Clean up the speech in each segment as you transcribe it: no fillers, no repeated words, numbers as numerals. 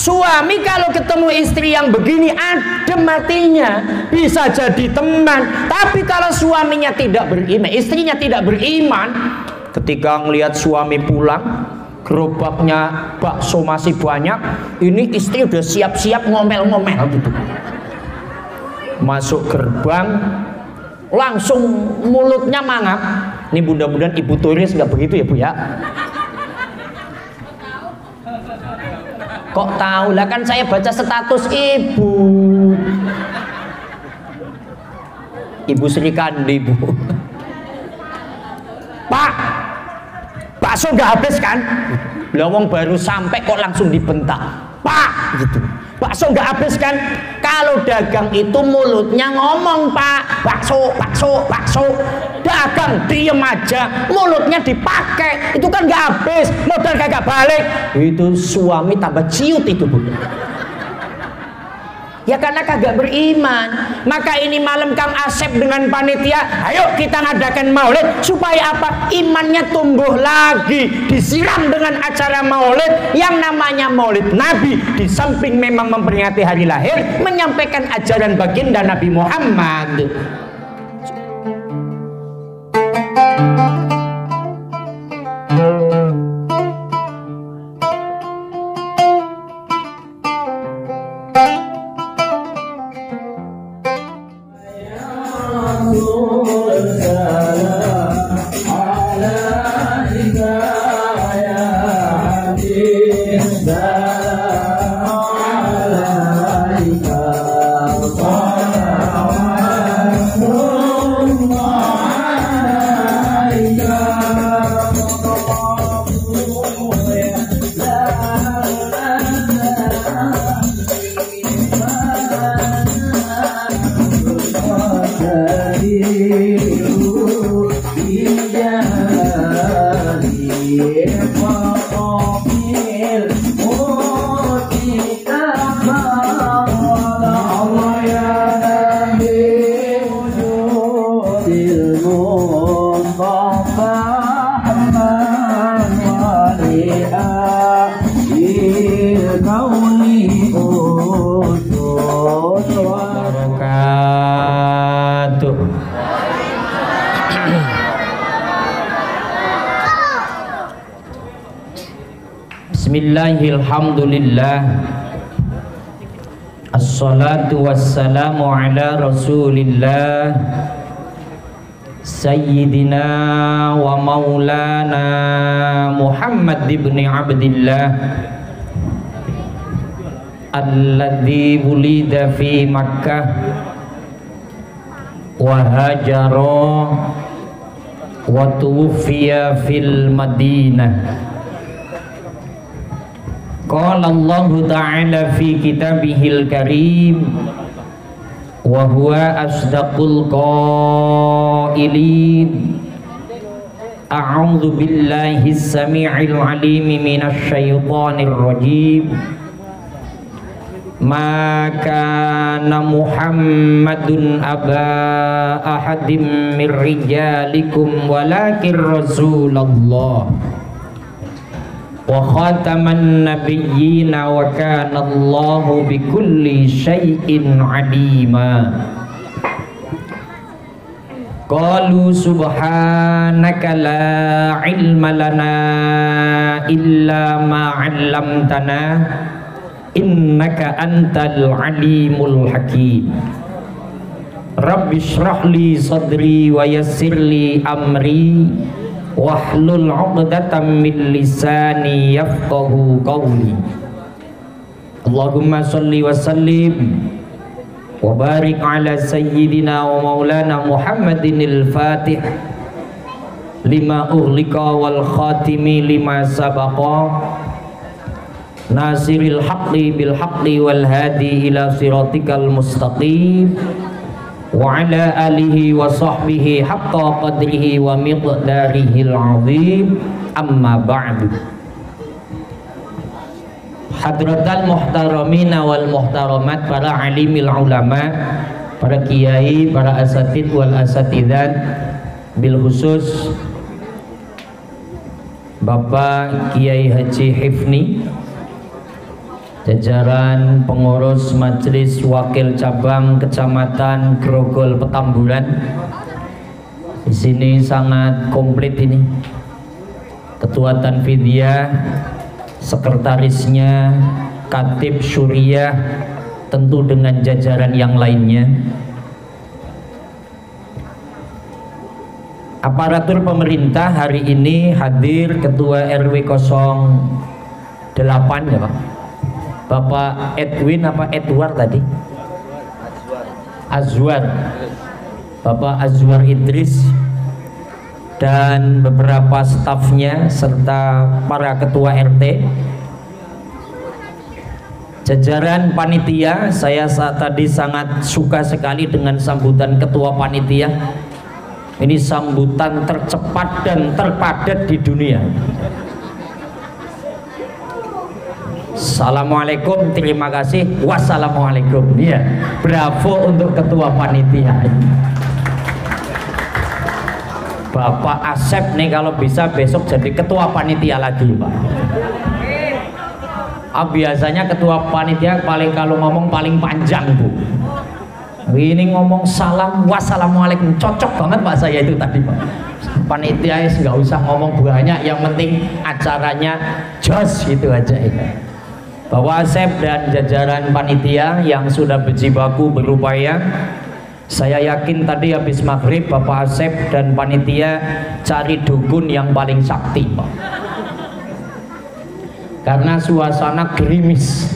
Suami kalau ketemu istri yang begini adem hatinya, bisa jadi teman. Tapi kalau suaminya tidak beriman, istrinya tidak beriman, ketika ngelihat suami pulang, gerobaknya bakso masih banyak, ini istri udah siap-siap ngomel-ngomel gitu. Masuk gerbang, langsung mulutnya mangap. Ini mudah-mudahan Ibu Turis nggak begitu ya Bu ya. Kok tahu lah, kan saya baca status Ibu Sri Kandi Bu. Pak, bakso nggak habis kan? Lawang baru sampai kok langsung dibentak. Pak, gitu. Bakso nggak habis kan? Kalau dagang itu mulutnya ngomong Pak, bakso, bakso, bakso. Dagang diem aja, mulutnya dipakai, itu kan nggak habis, modal kagak balik. Itu suami tambah ciut itu Bu. Ya karena kagak beriman. Maka ini malam Kang Asep dengan panitia, ayo kita ngadakan maulid supaya apa? Imannya tumbuh lagi, disiram dengan acara maulid yang namanya maulid Nabi. Di samping memang memperingati hari lahir, menyampaikan ajaran baginda Nabi Muhammad. Bismillahirrahmanirrahim. Assalatu wassalamu ala rasulillah Sayyidina wa maulana Muhammad ibn Abdillah alladhi wulida fi Makkah wa hajara wa tuwfiya fil Madinah. Qala Allah Ta'ala fi kitabihil karim wa huwa asdaqul qailin. A'udzu billahi as-sami'il 'alim minasy syaithanir rajim. Ma kana Muhammadun aba ahadim mir rijalikum walakin Rasulullah wa khataman nabiyyina wa kana Allahu bikulli syai'in alima. Qalu subhanaka la ilma lana illa ma 'allamtana innaka antal alimul hakim. Rabbi shrah li sadri wa yassir li amri wahlul 'uqdatam min lisani yafqahu qawli. Allahumma shalli wa sallim wa barik ala sayyidina wa maulana Muhammadinil Fatih lima ughliqa wal khatimi lima sabaqa nasiril haqqi bil haqqi wal hadi ila siratikal mustaqim wa ala alihi wa sahbihi haqqa qadrihi wa miqdarihil azim. Amma ba'du. Hadratal muhtaramina wal muhtaramat, para alimil ulama, para kiai, para asatid wal asatidat, bil khusus Bapak Kiai Haji Hifni jajaran pengurus Majelis Wakil Cabang Kecamatan Grogol Petamburan. Di sini sangat komplit ini. Ketua Tanfidiyah, sekretarisnya, Katib Syuriah, tentu dengan jajaran yang lainnya. Aparatur pemerintah hari ini hadir Ketua RW 08 ya Pak, Bapak Edwin apa Edward tadi? Azwar, Bapak Azwar Idris, dan beberapa stafnya serta para ketua RT, jajaran panitia. Saya saat tadi sangat suka sekali dengan sambutan ketua panitia. Ini sambutan tercepat dan terpadat di dunia. Assalamualaikum, terima kasih, wassalamualaikum. Ya, bravo untuk ketua panitia. Bapak Asep nih kalau bisa besok jadi ketua panitia lagi Pak. Biasanya ketua panitia paling kalau ngomong paling panjang Bu. Ini ngomong salam wassalamualaikum, cocok banget Pak saya itu tadi Pak. Panitia nggak usah ngomong banyak, yang penting acaranya jos gitu aja ya. Bapak Asep dan jajaran panitia yang sudah berjibaku berupaya, saya yakin tadi habis maghrib Bapak Asep dan panitia cari dukun yang paling sakti Pak. Karena suasana gerimis,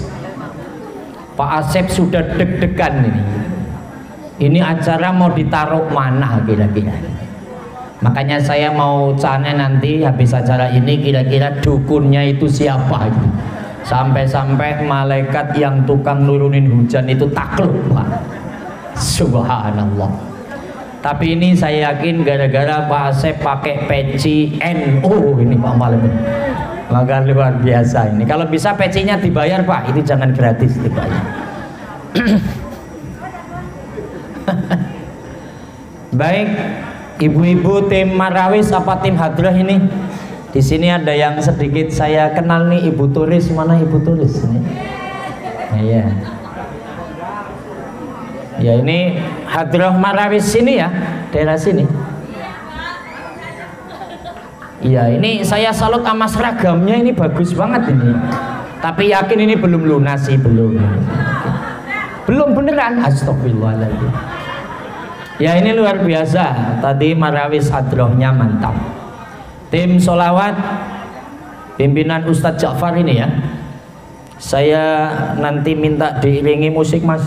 Pak Asep sudah deg-degan ini. Ini acara mau ditaruh mana kira-kira? Makanya saya mau tanya nanti habis acara ini kira-kira dukunnya itu siapa gitu. Sampai-sampai malaikat yang tukang nurunin hujan itu takluk Pak. Subhanallah. Tapi ini saya yakin gara-gara Pak Asep pakai peci NU ini Pak Malam. Maka luar biasa ini. Kalau bisa pecinya dibayar Pak, ini jangan gratis dibayar. Baik, ibu-ibu tim Marawis apa tim Hadrah ini? Di sini ada yang sedikit saya kenal nih, Ibu Turis. Mana Ibu Turis ini? Iya. Ya ini Hadrah Marawis sini ya, daerah sini. Iya, ini saya salut sama seragamnya, ini bagus banget ini. Tapi yakin ini belum lunas sih, belum beneran. Astagfirullahaladzim. Ya ini luar biasa. Tadi Marawis Hadrohnya mantap. Tim solawat pimpinan Ustadz Ja'far ini ya. Saya nanti minta diiringi musik Mas.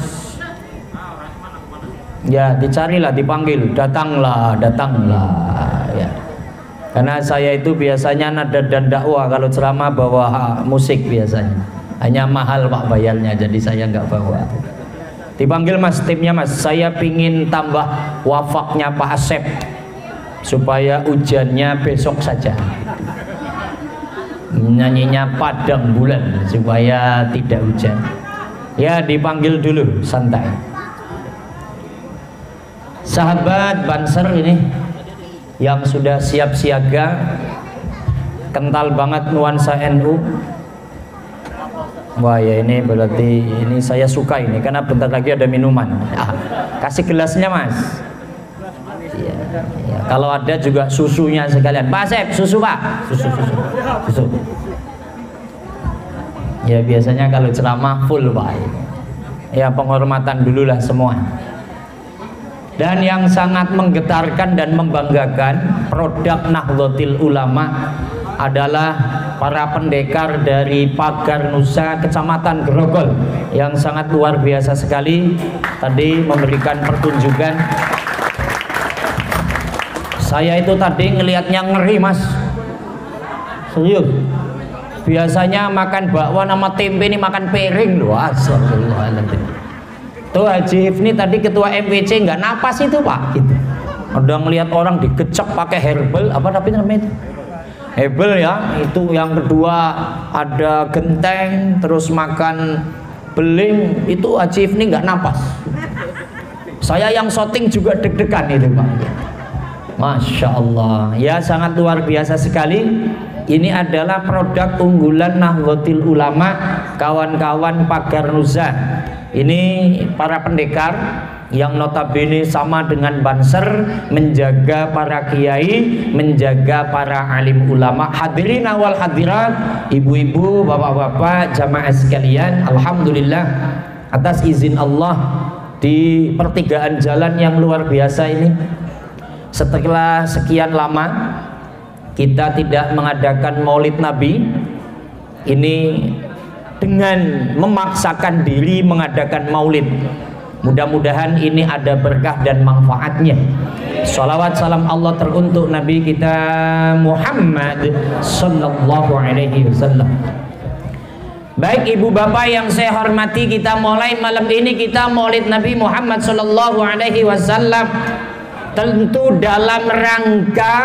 Ya dicarilah, dipanggil, datanglah ya. Karena saya itu biasanya nada dan dakwah, kalau ceramah bawa musik biasanya. Hanya mahal Pak bayarnya, jadi saya nggak bawa. Dipanggil Mas, timnya Mas, saya pingin tambah wafaknya Pak Asep supaya hujannya besok saja, nyanyinya padang bulan supaya tidak hujan. Ya dipanggil dulu, santai. Sahabat Banser ini yang sudah siap siaga, kental banget nuansa NU. Wah ya ini berarti ini saya suka ini karena bentar lagi ada minuman. Kasih gelasnya Mas. Ya, kalau ada juga susunya sekalian. Pak Asep, susu Pak. Susu. Ya biasanya kalau ceramah full Pak. Ya penghormatan dulu lah semua. Dan yang sangat menggetarkan dan membanggakan, produk Nahdlatul Ulama adalah para pendekar dari Pagar Nusa Kecamatan Grogol yang sangat luar biasa sekali tadi memberikan pertunjukan. Saya itu tadi ngelihatnya ngeri Mas, serius. Biasanya makan bakwan sama tempe ini makan piring loh. Astagfirullahaladzim. Tuh Haji Hifni tadi ketua MWC nggak napas itu Pak gitu. Udah ngelihat orang digecek pakai herbal apa tapi namanya itu herbal ya. Itu yang kedua ada genteng, terus makan beling, itu Haji Hifni nggak napas. Saya yang syuting juga deg-degan itu Pak. Masya Allah, ya sangat luar biasa sekali. Ini adalah produk unggulan Nahdlatul Ulama, kawan-kawan pagar Nusa. Ini para pendekar yang notabene sama dengan Banser, menjaga para kiai, menjaga para alim ulama. Hadirin wal hadirat, ibu-ibu, bapak-bapak, jamaah sekalian, alhamdulillah atas izin Allah di pertigaan jalan yang luar biasa ini, setelah sekian lama kita tidak mengadakan maulid Nabi ini, dengan memaksakan diri mengadakan maulid. Mudah-mudahan ini ada berkah dan manfaatnya. Salawat salam Allah teruntuk Nabi kita Muhammad sallallahu alaihi wasallam. Baik ibu bapak yang saya hormati, kita mulai malam ini kita maulid Nabi Muhammad sallallahu alaihi wasallam, tentu dalam rangka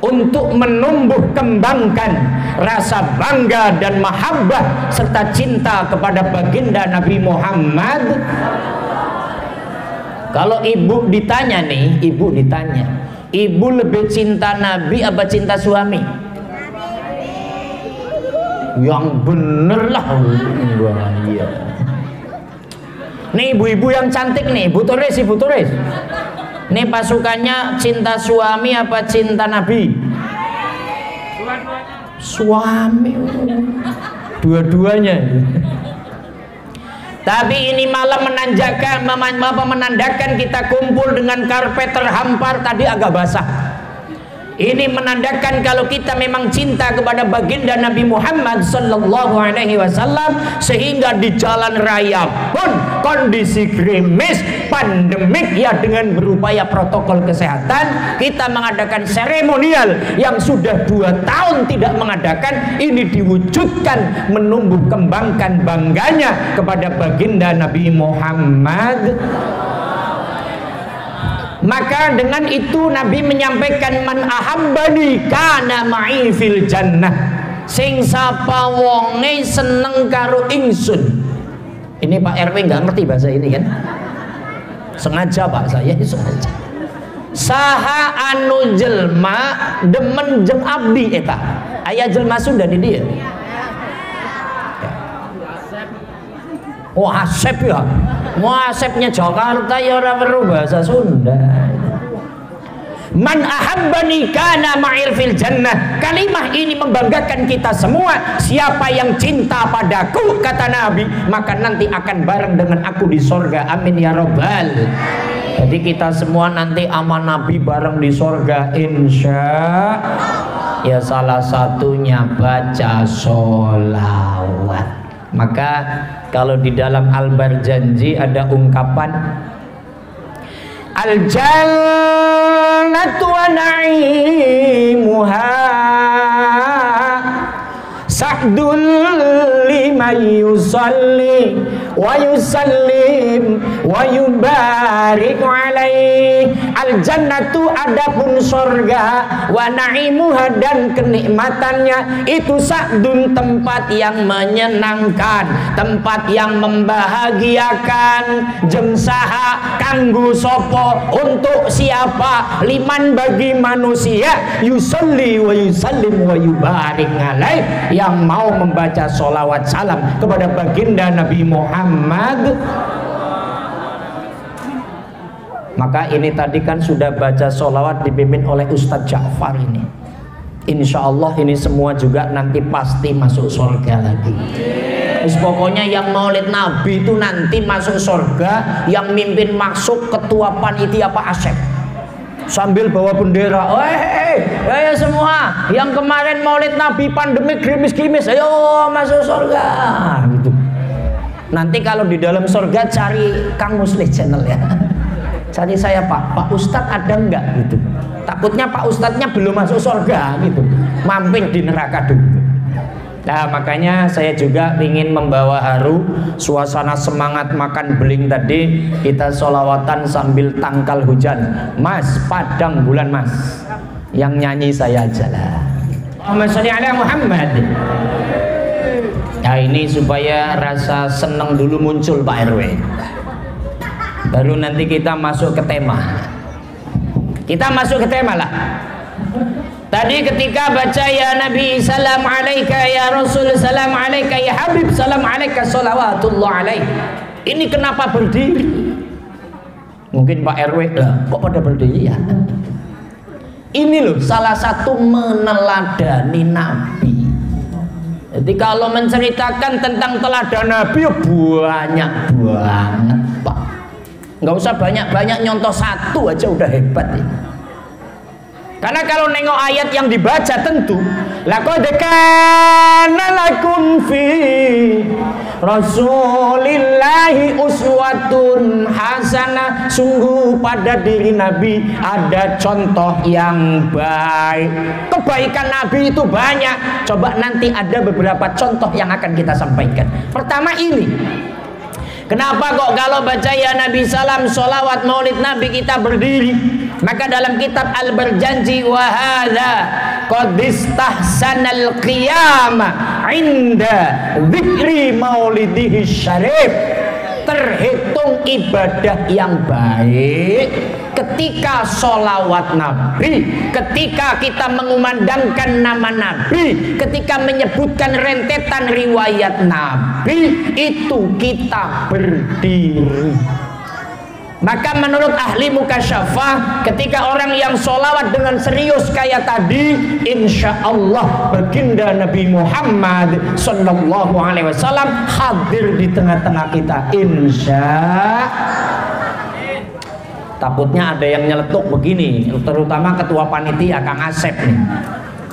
untuk menumbuh kembangkan rasa bangga dan mahabbah serta cinta kepada baginda Nabi Muhammad. Kalau ibu ditanya nih, ibu lebih cinta Nabi apa cinta suami? Yang bener lah. Iya. Nih ibu-ibu yang cantik nih, ibu turis. Ini pasukannya cinta suami apa cinta Nabi? Suami. Dua-duanya. Tapi ini malam menandakan kita kumpul dengan karpet terhampar, tadi agak basah. Ini menandakan kalau kita memang cinta kepada baginda Nabi Muhammad sallallahu alaihi wasallam, sehingga di jalan raya pun kondisi gerimis, pandemik, ya dengan berupaya protokol kesehatan kita mengadakan seremonial yang sudah 2 tahun tidak mengadakan. Ini diwujudkan menumbuh kembangkan bangganya kepada baginda Nabi Muhammad. Maka dengan itu Nabi menyampaikan, man ahabbani kana ma'i fil jannah, sing sapa wonge seneng karo ingsun. Ini Pak RW nggak ngerti bahasa ini kan? Sengaja Pak, saya sengaja. Saha anu jelma demen jeung abdi eta. Aya jelma Sunda di dia. Wah, Asep ya. Wah, Asepnya Jakarta ya ora perlu bahasa Sunda. Man ahabbani kana ma'il fil jannah. Kalimah ini membanggakan kita semua. Siapa yang cinta padaku, kata Nabi, maka nanti akan bareng dengan aku di sorga. Amin ya robbal. Jadi kita semua nanti sama Nabi bareng di sorga, insya. Ya salah satunya baca sholawat. Maka kalau di dalam Al-Barjanji ada ungkapan al-jannatu wa na'imuha sa'dul liman yusalli wa yusallim wa yubarik alaih. Al-jannatu adapun sorga, wa na'imuha dan kenikmatannya itu sa'dun tempat yang menyenangkan, tempat yang membahagiakan, jeung saha kanggo sopo, untuk siapa, liman bagi manusia, yusalli wa yusallim wa yubarik alaih, yang mau membaca sholawat salam kepada baginda Nabi Muhammad. Maka ini tadi kan sudah baca sholawat dipimpin oleh Ustadz Ja'far ini. Insya Allah ini semua juga nanti pasti masuk surga lagi. Pokoknya yang maulid Nabi itu nanti masuk surga. Yang mimpin masuk ketua panitia Pak Asep, sambil bawa bendera. Ayo semua yang kemarin maulid Nabi pandemi gerimis-gerimis, ayo masuk surga gitu. Nanti kalau di dalam surga cari Kang Muslih channel ya. Cari saya Pak Ustadz ada enggak gitu. Takutnya Pak Ustadznya belum masuk surga gitu, mampir di neraka dulu. Nah makanya saya juga ingin membawa haru suasana semangat makan beling tadi. Kita sholawatan sambil tangkal hujan. Mas, padang bulan mas. Yang nyanyi saya aja lah. Allahumma sholli ala Muhammad. Nah ini supaya rasa seneng dulu muncul Pak RW, baru nanti kita masuk ke tema. Kita masuk ke tema lah. Tadi ketika baca ya Nabi salam alaika, ya Rasul salam alaika, ya Habib salam alaika, salawatullah alaih. Ini kenapa berdiri? Mungkin Pak RW lah, kok pada berdiri ya? Ini loh salah satu meneladani Nabi. Jadi kalau menceritakan tentang teladan Nabi banyak banget Pak. Nggak usah banyak-banyak, nyontoh satu aja udah hebat ini. Karena kalau nengok ayat yang dibaca tentu laqad kana lakum fi Rasulillahi uswatun hasanah, sungguh pada diri Nabi ada contoh yang baik. Kebaikan Nabi itu banyak. Coba nanti ada beberapa contoh yang akan kita sampaikan. Pertama ini, kenapa kok kalau baca ya Nabi salam, sholawat maulid Nabi kita berdiri? Maka dalam kitab Al-Barjanji, wa hadza qad istahsanal qiyamah inda dzikri maulidihi syarif. Terhitung ibadah yang baik ketika sholawat Nabi, ketika kita mengumandangkan nama Nabi, ketika menyebutkan rentetan riwayat Nabi, itu kita berdiri. Maka menurut ahli mukasyafah, ketika orang yang sholawat dengan serius kayak tadi, insya Allah baginda Nabi Muhammad sallallahu alaihi wasallam hadir di tengah-tengah kita, insya. Takutnya ada yang nyeletuk begini, terutama ketua panitia Kang Asep nih.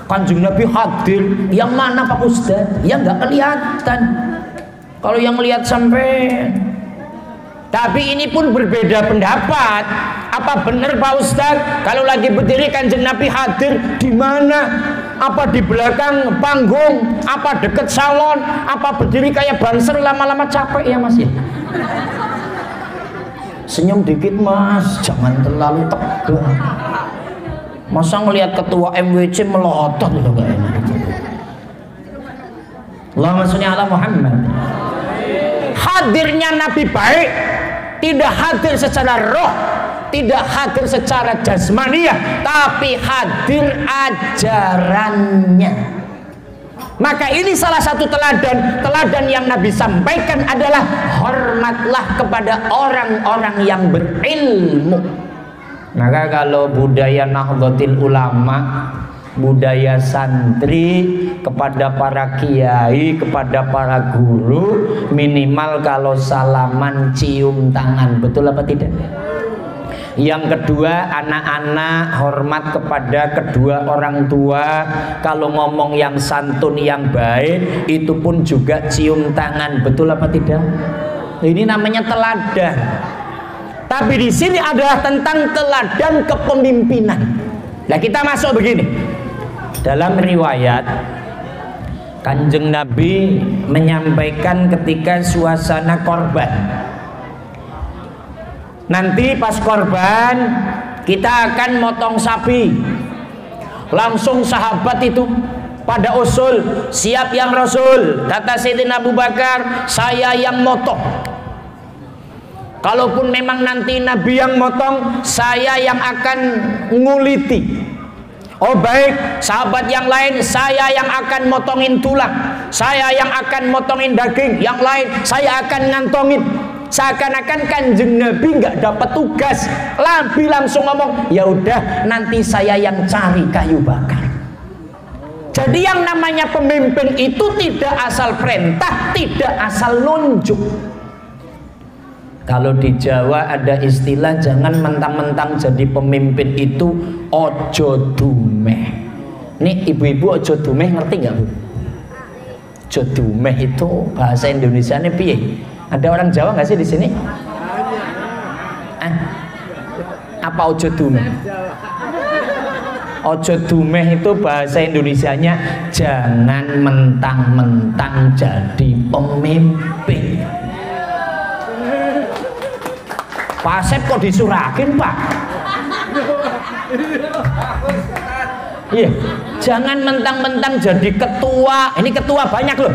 Kanjeng Nabi hadir, yang mana Pak Ustadz? Ya nggak kelihatan. Kalau yang lihat sampai. Tapi ini pun berbeda pendapat. Apa benar Pak Ustadz kalau lagi berdiri Kanjeng Nabi hadir di mana? Apa di belakang panggung? Apa deket salon? Apa berdiri kayak banser lama-lama capek ya Mas ya? Senyum dikit Mas, jangan terlalu tegang. Masa ngelihat ketua MWC melotot itu gak enak. Allahumma sholli ala Muhammad. Hadirnya Nabi baik, tidak hadir secara roh, tidak hadir secara jasmaniah, tapi hadir ajarannya. Maka ini salah satu teladan yang Nabi sampaikan adalah hormatlah kepada orang-orang yang berilmu. Maka kalau budaya Nahdlatul Ulama, budaya santri, kepada para kiai, kepada para guru, minimal kalau salaman cium tangan, betul apa tidak? Yang kedua, anak-anak hormat kepada kedua orang tua. Kalau ngomong yang santun, yang baik, itu pun juga cium tangan, betul apa tidak? Ini namanya teladan. Tapi di sini adalah tentang teladan kepemimpinan. Nah, kita masuk begini. Dalam riwayat, Kanjeng Nabi menyampaikan ketika suasana korban. Nanti pas korban kita akan motong sapi. Langsung sahabat itu pada usul, siap yang Rasul. Kata Sayyidina Abu Bakar, saya yang motong. Kalaupun memang nanti Nabi yang motong, saya yang akan nguliti. Oh baik, sahabat yang lain saya yang akan motongin tulang, saya yang akan motongin daging, yang lain saya akan ngantongin. Seakan-akan Kanjeng Nabi nggak dapat tugas, Nabi langsung ngomong, ya udah nanti saya yang cari kayu bakar. Jadi yang namanya pemimpin itu tidak asal perintah, tidak asal nunjuk. Kalau di Jawa ada istilah, jangan mentang-mentang jadi pemimpin itu ojo dumeh. Nih ibu-ibu ojo dumeh ngerti nggak Bu? Ojo dumeh itu bahasa Indonesia nya piye? Ada orang Jawa nggak sih di sini? Apa ojo dumeh? Ojo dumeh itu bahasa Indonesianya jangan mentang-mentang jadi pemimpin. Pak Asep kok disurakin Pak? Iya, jangan mentang-mentang jadi ketua. Ini ketua banyak loh.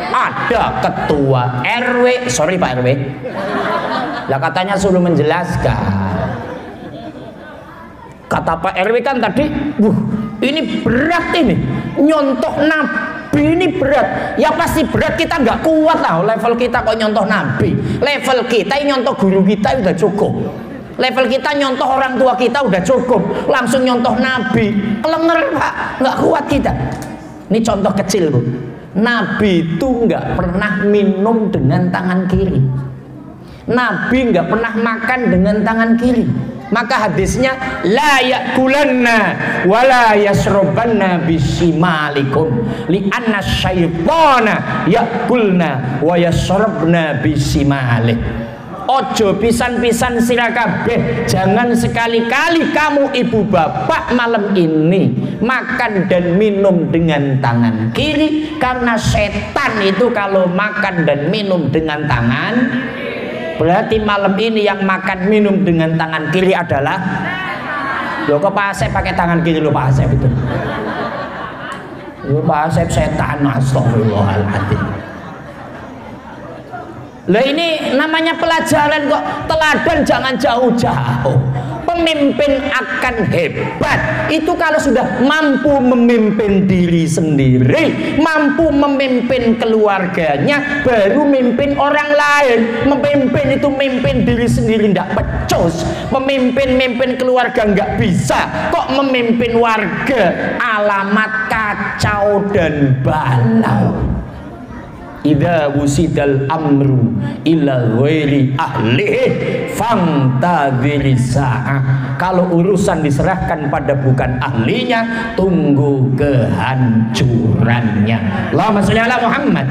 Ada ketua RW, sorry Pak RW. Lah katanya suruh menjelaskan. Kata Pak RW kan tadi, Ini berat ini, nyontoh Nabi ini berat. Ya pasti berat, kita nggak kuat lah. Level kita kok nyontoh Nabi. Level kita nyontoh guru kita udah cukup. Level kita nyontoh orang tua kita udah cukup. Langsung nyontoh Nabi, kelenger Pak, nggak kuat kita. Ini contoh kecil Bu. Nabi itu nggak pernah minum dengan tangan kiri. Nabi nggak pernah makan dengan tangan kiri. Maka hadisnya la yakulanna wala yasrobanna bisimalikum li anna syaitana yakulna wa yasrobna bisimalik. Ojo pisan-pisan sira kabeh, jangan sekali-kali kamu ibu bapak malam ini makan dan minum dengan tangan kiri, karena setan itu kalau makan dan minum dengan tangan, berarti malam ini yang makan minum dengan tangan kiri adalah, loh kok Pak Asep pakai tangan kiri, loh Pak Asep itu, loh Pak Asep setan, astagfirullahaladzim. Lah ini namanya pelajaran kok, teladan jangan jauh-jauh. Pemimpin akan hebat itu kalau sudah mampu memimpin diri sendiri, mampu memimpin keluarganya, baru memimpin orang lain. Memimpin itu memimpin diri sendiri ndak pecus, memimpin keluarga nggak bisa, kok memimpin warga alamat kacau dan balau. Idza wusidal amru ila ghairi ahlihi fantadhiri sa'ah. Kalau urusan diserahkan pada bukan ahlinya, tunggu kehancurannya. Allahumma sholli ala Muhammad.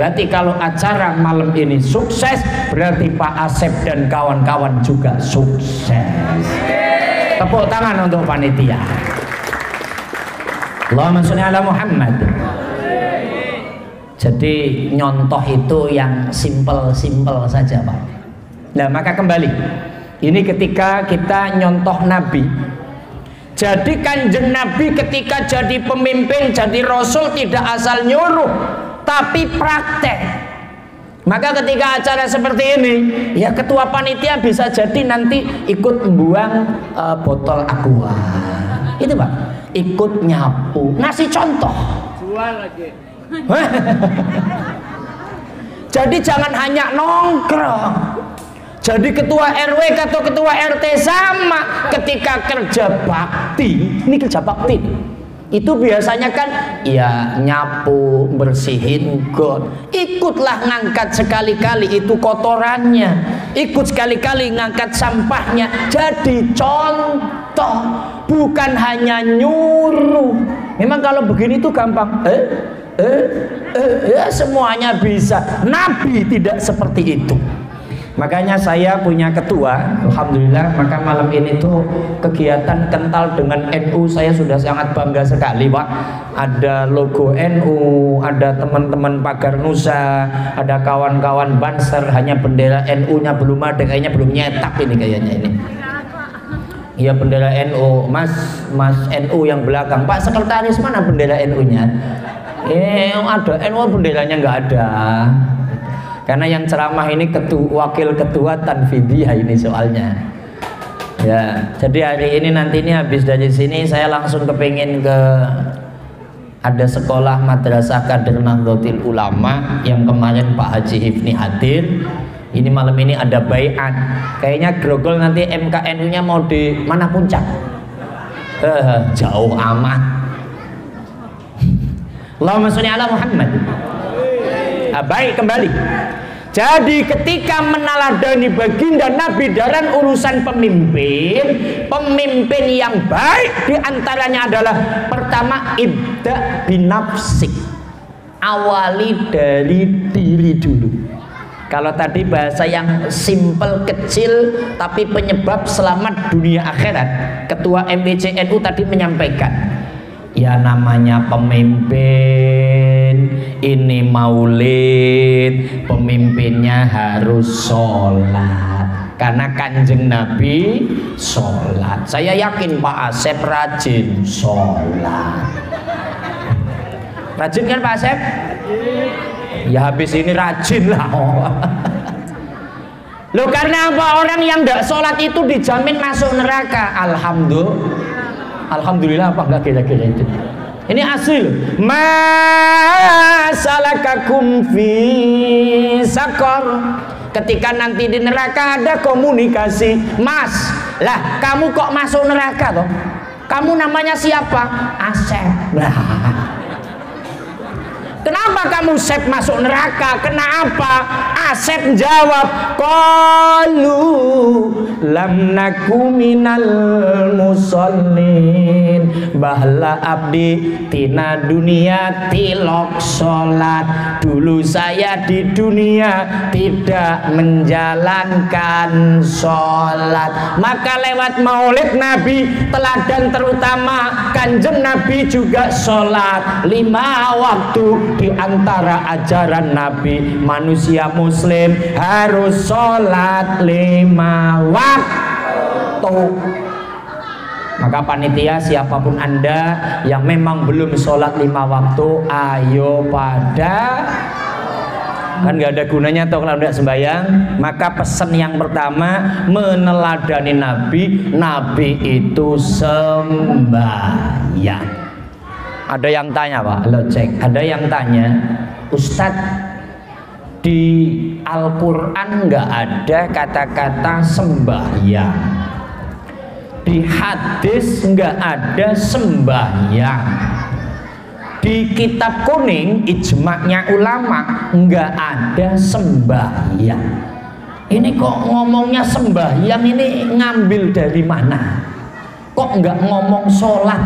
Berarti kalau acara malam ini sukses, berarti Pak Asep dan kawan-kawan juga sukses. Tepuk tangan untuk panitia. Allahumma sholli ala Muhammad. Jadi nyontoh itu yang simpel-simpel saja Pak. Nah maka kembali, ini ketika kita nyontoh Nabi. Jadi Kanjeng Nabi ketika jadi pemimpin, jadi Rasul tidak asal nyuruh, tapi praktek. Maka ketika acara seperti ini, ya ketua panitia bisa jadi nanti ikut membuang botol aqua, itu Pak, ikut nyapu, ngasih contoh. Jual lagi. Jadi jangan hanya nongkrong. Jadi ketua RW atau ketua RT sama ketika kerja bakti. Ini kerja bakti. Itu biasanya kan ya nyapu, bersihin got. Ikutlah ngangkat sekali-kali itu kotorannya. Ikut sekali-kali ngangkat sampahnya. Jadi contoh, bukan hanya nyuruh. Memang kalau begini tuh gampang. Ya semuanya bisa. Nabi tidak seperti itu. Makanya saya punya ketua, alhamdulillah. Maka malam ini tuh kegiatan kental dengan NU saya sudah sangat bangga sekali Pak. Ada logo NU, ada teman-teman Pagar Nusa, ada kawan-kawan Banser. Hanya bendera NU-nya belum ada, kayaknya belum nyetak ini kayaknya ini. Iya bendera NU, Mas NU yang belakang. Pak sekretaris mana bendera NU-nya? Ada NU benderanya nggak ada. Karena yang ceramah ini wakil ketua Tanfidiyah ini soalnya. Ya, jadi hari ini nanti ini habis dari sini saya langsung kepingin ke ada sekolah madrasah Kader Nahdlatul Ulama yang kemarin Pak Haji Hifni hadir. Ini malam ini ada baiat. Kayaknya grogol nanti MKNU-nya mau di mana Puncak? Jauh amat. Allahumma sholli ala Muhammad. Baik kembali. Jadi ketika meneladani baginda Nabi dalam urusan pemimpin yang baik diantaranya adalah pertama ibda binafsik, awali dari diri dulu. Kalau tadi bahasa yang simple kecil tapi penyebab selamat dunia akhirat, ketua MWC NU tadi menyampaikan, ya namanya pemimpin ini maulid, pemimpinnya harus sholat karena Kanjeng Nabi sholat. Saya yakin Pak Asep rajin sholat. Rajin kan Pak Asep? Ya habis ini rajin lah. Loh karena apa? Orang yang tidak sholat itu dijamin masuk neraka. Alhamdulillah. Alhamdulillah apa enggak kira-kira itu? Ini asli loh. Masalakakum fi sakor. Ketika nanti di neraka ada komunikasi, Mas, lah kamu kok masuk neraka toh? Kamu namanya siapa? Asep. Nah, kenapa kamu Asep masuk neraka? Kenapa? Asep jawab, qalu lam naku minal musallin. Bahla abdi tina dunia tilok sholat. Dulu saya di dunia tidak menjalankan sholat. Maka lewat maulid Nabi, teladan terutama Kanjeng Nabi juga sholat 5 waktu. Di antara ajaran Nabi, manusia muslim harus sholat 5 waktu. Maka panitia, siapapun Anda yang memang belum sholat 5 waktu, ayo pada, kan gak ada gunanya toh kalau tidak sembahyang. Maka pesan yang pertama, meneladani Nabi. Nabi itu sembahyang. Ada yang tanya Pak, lo cek. Ada yang tanya, Ustadz, di Al-Quran nggak ada kata-kata sembahyang. Di hadis nggak ada sembahyang. Di kitab kuning ijma'nya ulama nggak ada sembahyang. Ini kok ngomongnya sembahyang, ini ngambil dari mana? Kok nggak ngomong sholat?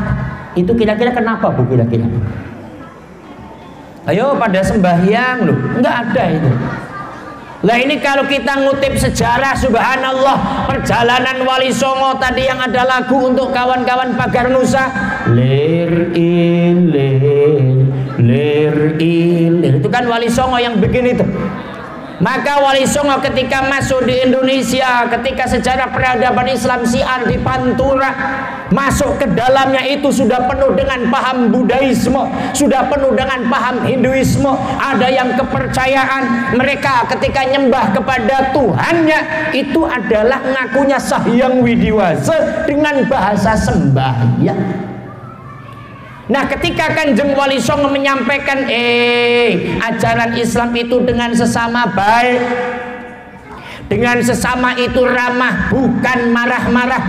Itu kira-kira kenapa Bu kira-kira? Ayo pada sembahyang loh, nggak ada itu. Lah ini kalau kita ngutip sejarah, subhanallah, perjalanan Wali Songo tadi yang ada lagu untuk kawan-kawan pagar Nusa, lir ilir, lir ilir, itu kan Wali Songo yang bikin itu. Maka Wali Songo ketika masuk di Indonesia, ketika sejarah peradaban Islam Syiar di Pantura masuk ke dalamnya, itu sudah penuh dengan paham Budaisme, sudah penuh dengan paham Hinduisme. Ada yang kepercayaan mereka ketika nyembah kepada Tuhannya itu adalah ngakunya Sahyang Widiwasa dengan bahasa sembahyang. Nah, ketika Kanjeng Wali Songo menyampaikan ajaran Islam itu dengan sesama baik, dengan sesama itu ramah, bukan marah-marah,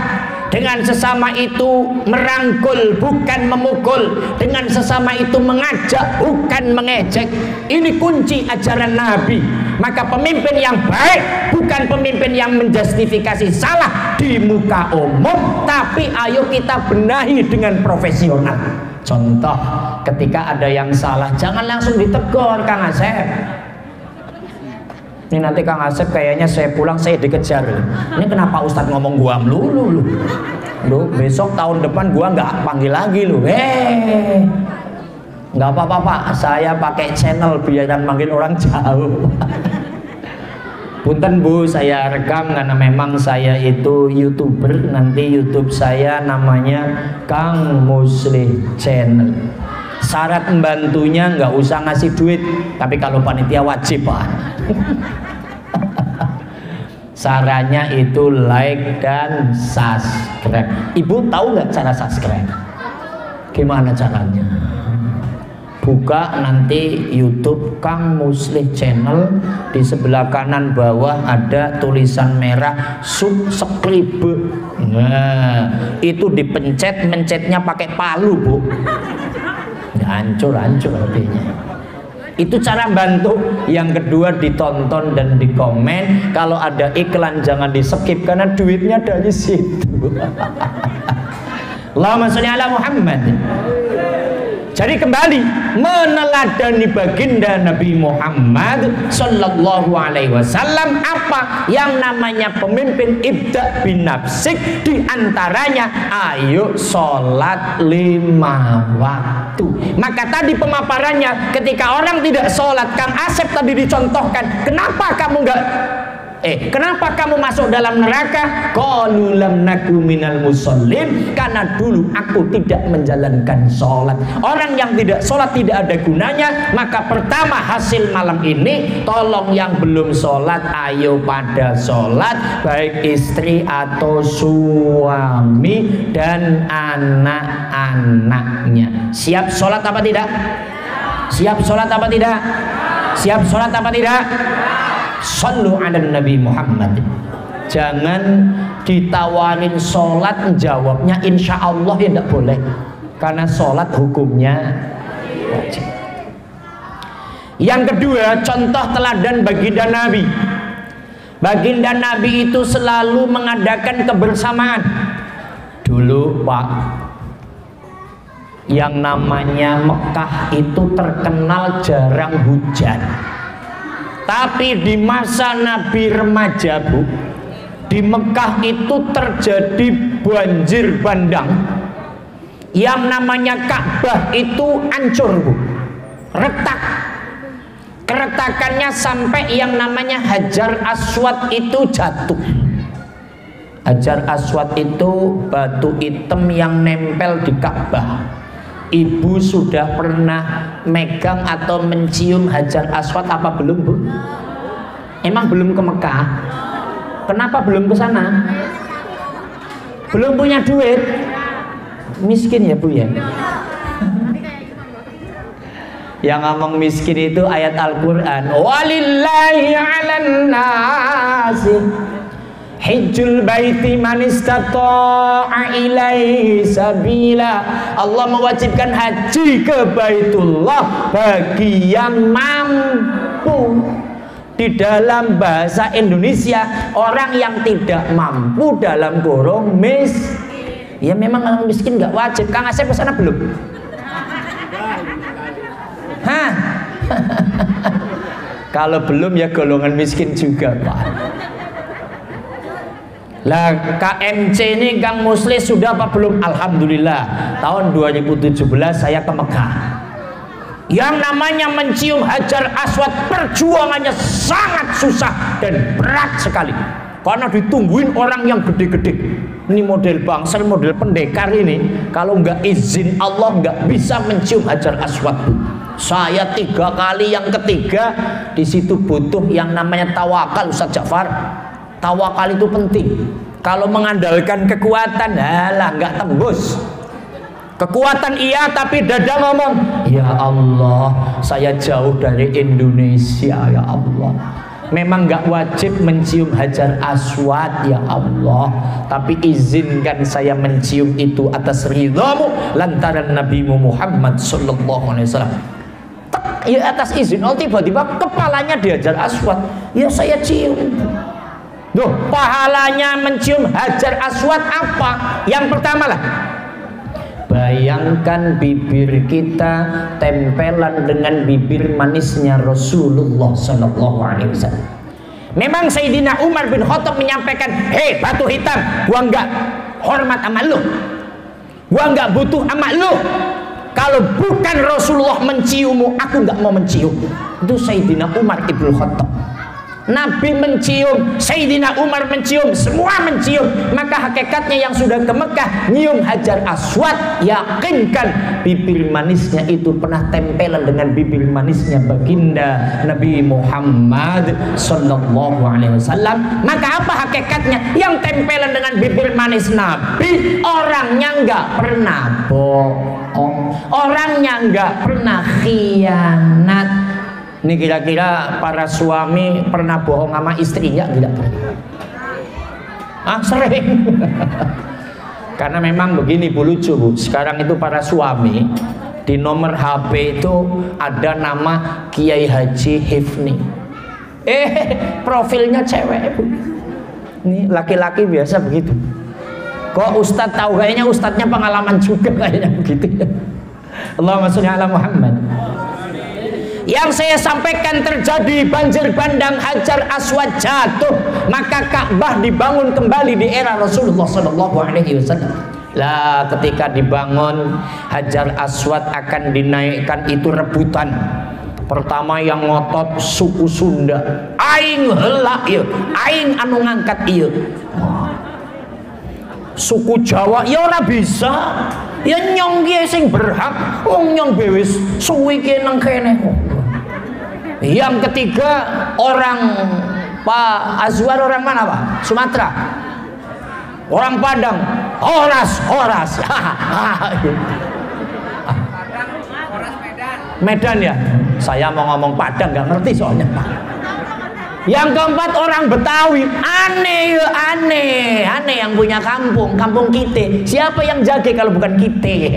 dengan sesama itu merangkul, bukan memukul, dengan sesama itu mengajak, bukan mengejek. Ini kunci ajaran Nabi. Maka pemimpin yang baik bukan pemimpin yang menjustifikasi salah di muka umum, tapi ayo kita benahi dengan profesional. Contoh, ketika ada yang salah, jangan langsung ditegur, Kang Asep. Ini nanti Kang Asep kayaknya saya pulang saya dikejar. Ini kenapa Ustadz ngomong gua melulu lu? Besok tahun depan gua nggak panggil lagi lu. Nggak apa-apa Pak, saya pakai channel biar manggil orang jauh. Punten Bu, saya rekam karena memang saya itu YouTuber. Nanti YouTube saya namanya Kang Muslih Channel. Syarat membantunya nggak usah ngasih duit, tapi kalau panitia wajib Pak. Sarannya itu like dan subscribe. Ibu tahu nggak cara subscribe? Gimana caranya? Buka nanti YouTube Kang Muslih Channel, di sebelah kanan bawah ada tulisan merah subscribe. Nah, itu dipencet, mencetnya pakai palu Bu. Hancur artinya. Itu cara bantu. Yang kedua, ditonton dan dikomen. Kalau ada iklan jangan di skip karena duitnya dari situ. Allahumma sholli ala Muhammad. Jadi kembali meneladani baginda Nabi Muhammad Sallallahu Alaihi Wasallam. Apa yang namanya pemimpin? Ibda bin nafsik. Di antaranya ayo sholat 5 waktu. Maka tadi pemaparannya, ketika orang tidak sholat, Kang Asep tadi dicontohkan, kenapa kamu nggak Kenapa kamu masuk dalam neraka? Qalu lam naku minal musallin, karena dulu aku tidak menjalankan sholat. Orang yang tidak sholat tidak ada gunanya. Maka pertama hasil malam ini, tolong yang belum sholat ayo pada sholat, baik istri atau suami dan anak-anaknya. Siap sholat apa tidak? Siap sholat apa tidak? Siap sholat apa tidak? Sallu ala Nabi Muhammad. Jangan ditawarin sholat jawabnya insya Allah, ya tidak boleh, karena sholat hukumnya wajib. Yang kedua, contoh teladan baginda Nabi. Baginda Nabi itu selalu mengadakan kebersamaan. Dulu Pak, yang namanya Mekah itu terkenal jarang hujan. Tapi di masa Nabi remaja Bu, di Mekah itu terjadi banjir bandang. Yang namanya Ka'bah itu hancur Bu, retak. Keretakannya sampai yang namanya Hajar Aswad itu jatuh. Hajar Aswad itu batu hitam yang nempel di Ka'bah. Ibu sudah pernah megang atau mencium Hajar Aswad apa belum Bu? Emang belum ke Mekah? Kenapa belum ke sana? Belum punya duit? Miskin ya Bu ya? Yang ngomong miskin itu ayat Al-Quran, walillahi 'alan nasi hijjul baiti man istata'a ilaihi sabila. Allah mewajibkan haji ke Baitullah bagi yang mampu. Di dalam bahasa Indonesia, orang yang tidak mampu dalam kurung ya memang orang miskin nggak wajib. Kang Asep ke sana belum? Hah? Kalau belum ya golongan miskin juga Pak. Lah KMC ini Kang Muslis sudah apa belum? Alhamdulillah tahun 2017 saya ke Mekah. Yang namanya mencium Hajar Aswad perjuangannya sangat susah dan berat sekali, karena ditungguin orang yang gede-gede. Ini model bangsal, model pendekar ini, kalau nggak izin Allah nggak bisa mencium Hajar Aswad. Saya 3 kali, yang ketiga di situ butuh yang namanya tawakal Ustaz Ja'far. Tawakal itu penting. Kalau mengandalkan kekuatan, halah nggak tembus. Kekuatan iya, tapi dada ngomong, ya Allah, saya jauh dari Indonesia, ya Allah. Memang nggak wajib mencium Hajar Aswad, ya Allah, tapi izinkan saya mencium itu atas ridhamu lantaran Nabi Muhammad sallallahu alaihi wasallam. Ya atas izin Allah, tiba-tiba kepalanya di Hajar Aswad, ya saya cium. Duh, pahalanya mencium Hajar Aswad apa? Yang pertama lah, bayangkan bibir kita tempelan dengan bibir manisnya Rasulullah Sallallahu Alaihi Wasallam. Memang Sayyidina Umar bin Khattab menyampaikan, hei batu hitam, gua nggak hormat sama lu, gua nggak butuh sama lu. Kalau bukan Rasulullah menciummu, aku nggak mau mencium. Itu Sayyidina Umar ibn Khattab. Nabi mencium, Sayyidina Umar mencium, semua mencium. Maka hakikatnya yang sudah ke Mekah nyium Hajar Aswad, yakinkan bibir manisnya itu pernah tempelan dengan bibir manisnya baginda Nabi Muhammad sallallahu alaihi wasallam. Maka apa hakikatnya? Yang tempelan dengan bibir manis Nabi, orangnya nggak pernah bohong, orangnya nggak pernah khianat. Ini kira-kira para suami pernah bohong sama istrinya tidak? Sering. Karena memang begini Bu, lucu Bu. Sekarang itu para suami di nomor HP itu ada nama Kiai Haji Hifni. Profilnya cewek Bu. Ini laki-laki biasa begitu. Kok Ustadz tahu? Kayaknya Ustadznya pengalaman juga kayaknya begitu. Allahumma sholli ala Muhammad. Yang saya sampaikan terjadi banjir bandang, Hajar Aswad jatuh, maka Ka'bah dibangun kembali di era Rasulullah Sallallahu Alaihi Wasallam. Lah ketika dibangun, Hajar Aswad akan dinaikkan, itu rebutan Pertama yang ngotot suku Sunda, aing heula ieu, aing anu ngangkat ieu. Suku Jawa ya ora bisa, ya nyong ki sing berhak, wong nyong bewis suwi ki nang kene. Yang ketiga orang Pak Azwar orang mana Pak? Sumatera. Orang Padang, Horas. Medan ya? Saya mau ngomong Padang nggak ngerti soalnya Pak. Yang keempat orang Betawi, aneh yang punya kampung kita. Siapa yang jaga kalau bukan kita?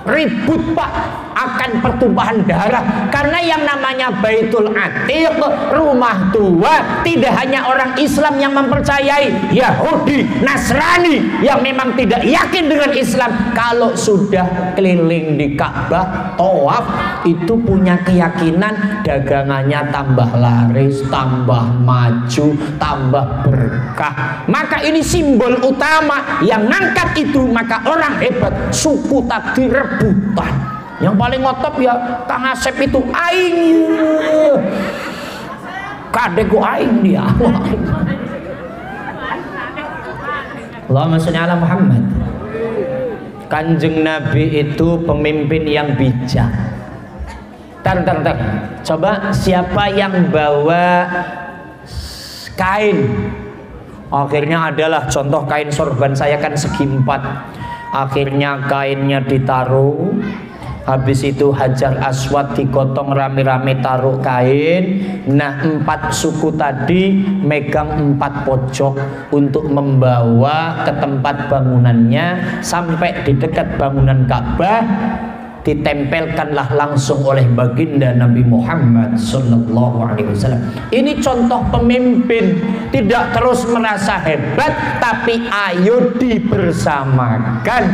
Ribut Pak, akan pertumpahan darah karena yang namanya Baitul Atiq, rumah tua, tidak hanya orang Islam yang mempercayai, Yahudi, Nasrani yang memang tidak yakin dengan Islam, kalau sudah keliling di Ka'bah, tawaf, itu punya keyakinan dagangannya tambah laris, tambah maju, tambah berkah. Maka ini simbol utama yang ngangkat itu, maka orang hebat, suku tadi rebutan. Yang paling ngotop ya Kang Asep itu, aing kadeku aing dia. Allahumma sholli ala Muhammad. Kanjeng Nabi itu pemimpin yang bijak. Tar. Coba siapa yang bawa kain? Akhirnya adalah contoh kain sorban saya kan segi 4. Akhirnya kainnya ditaruh. Habis itu Hajar Aswad digotong rame-rame taruh kain. Nah 4 suku tadi megang 4 pojok untuk membawa ke tempat bangunannya. Sampai di dekat bangunan Ka'bah ditempelkanlah langsung oleh baginda Nabi Muhammad sallallahu alaihi wasallam. Ini contoh pemimpin, tidak terus merasa hebat, tapi ayo dibersamakan.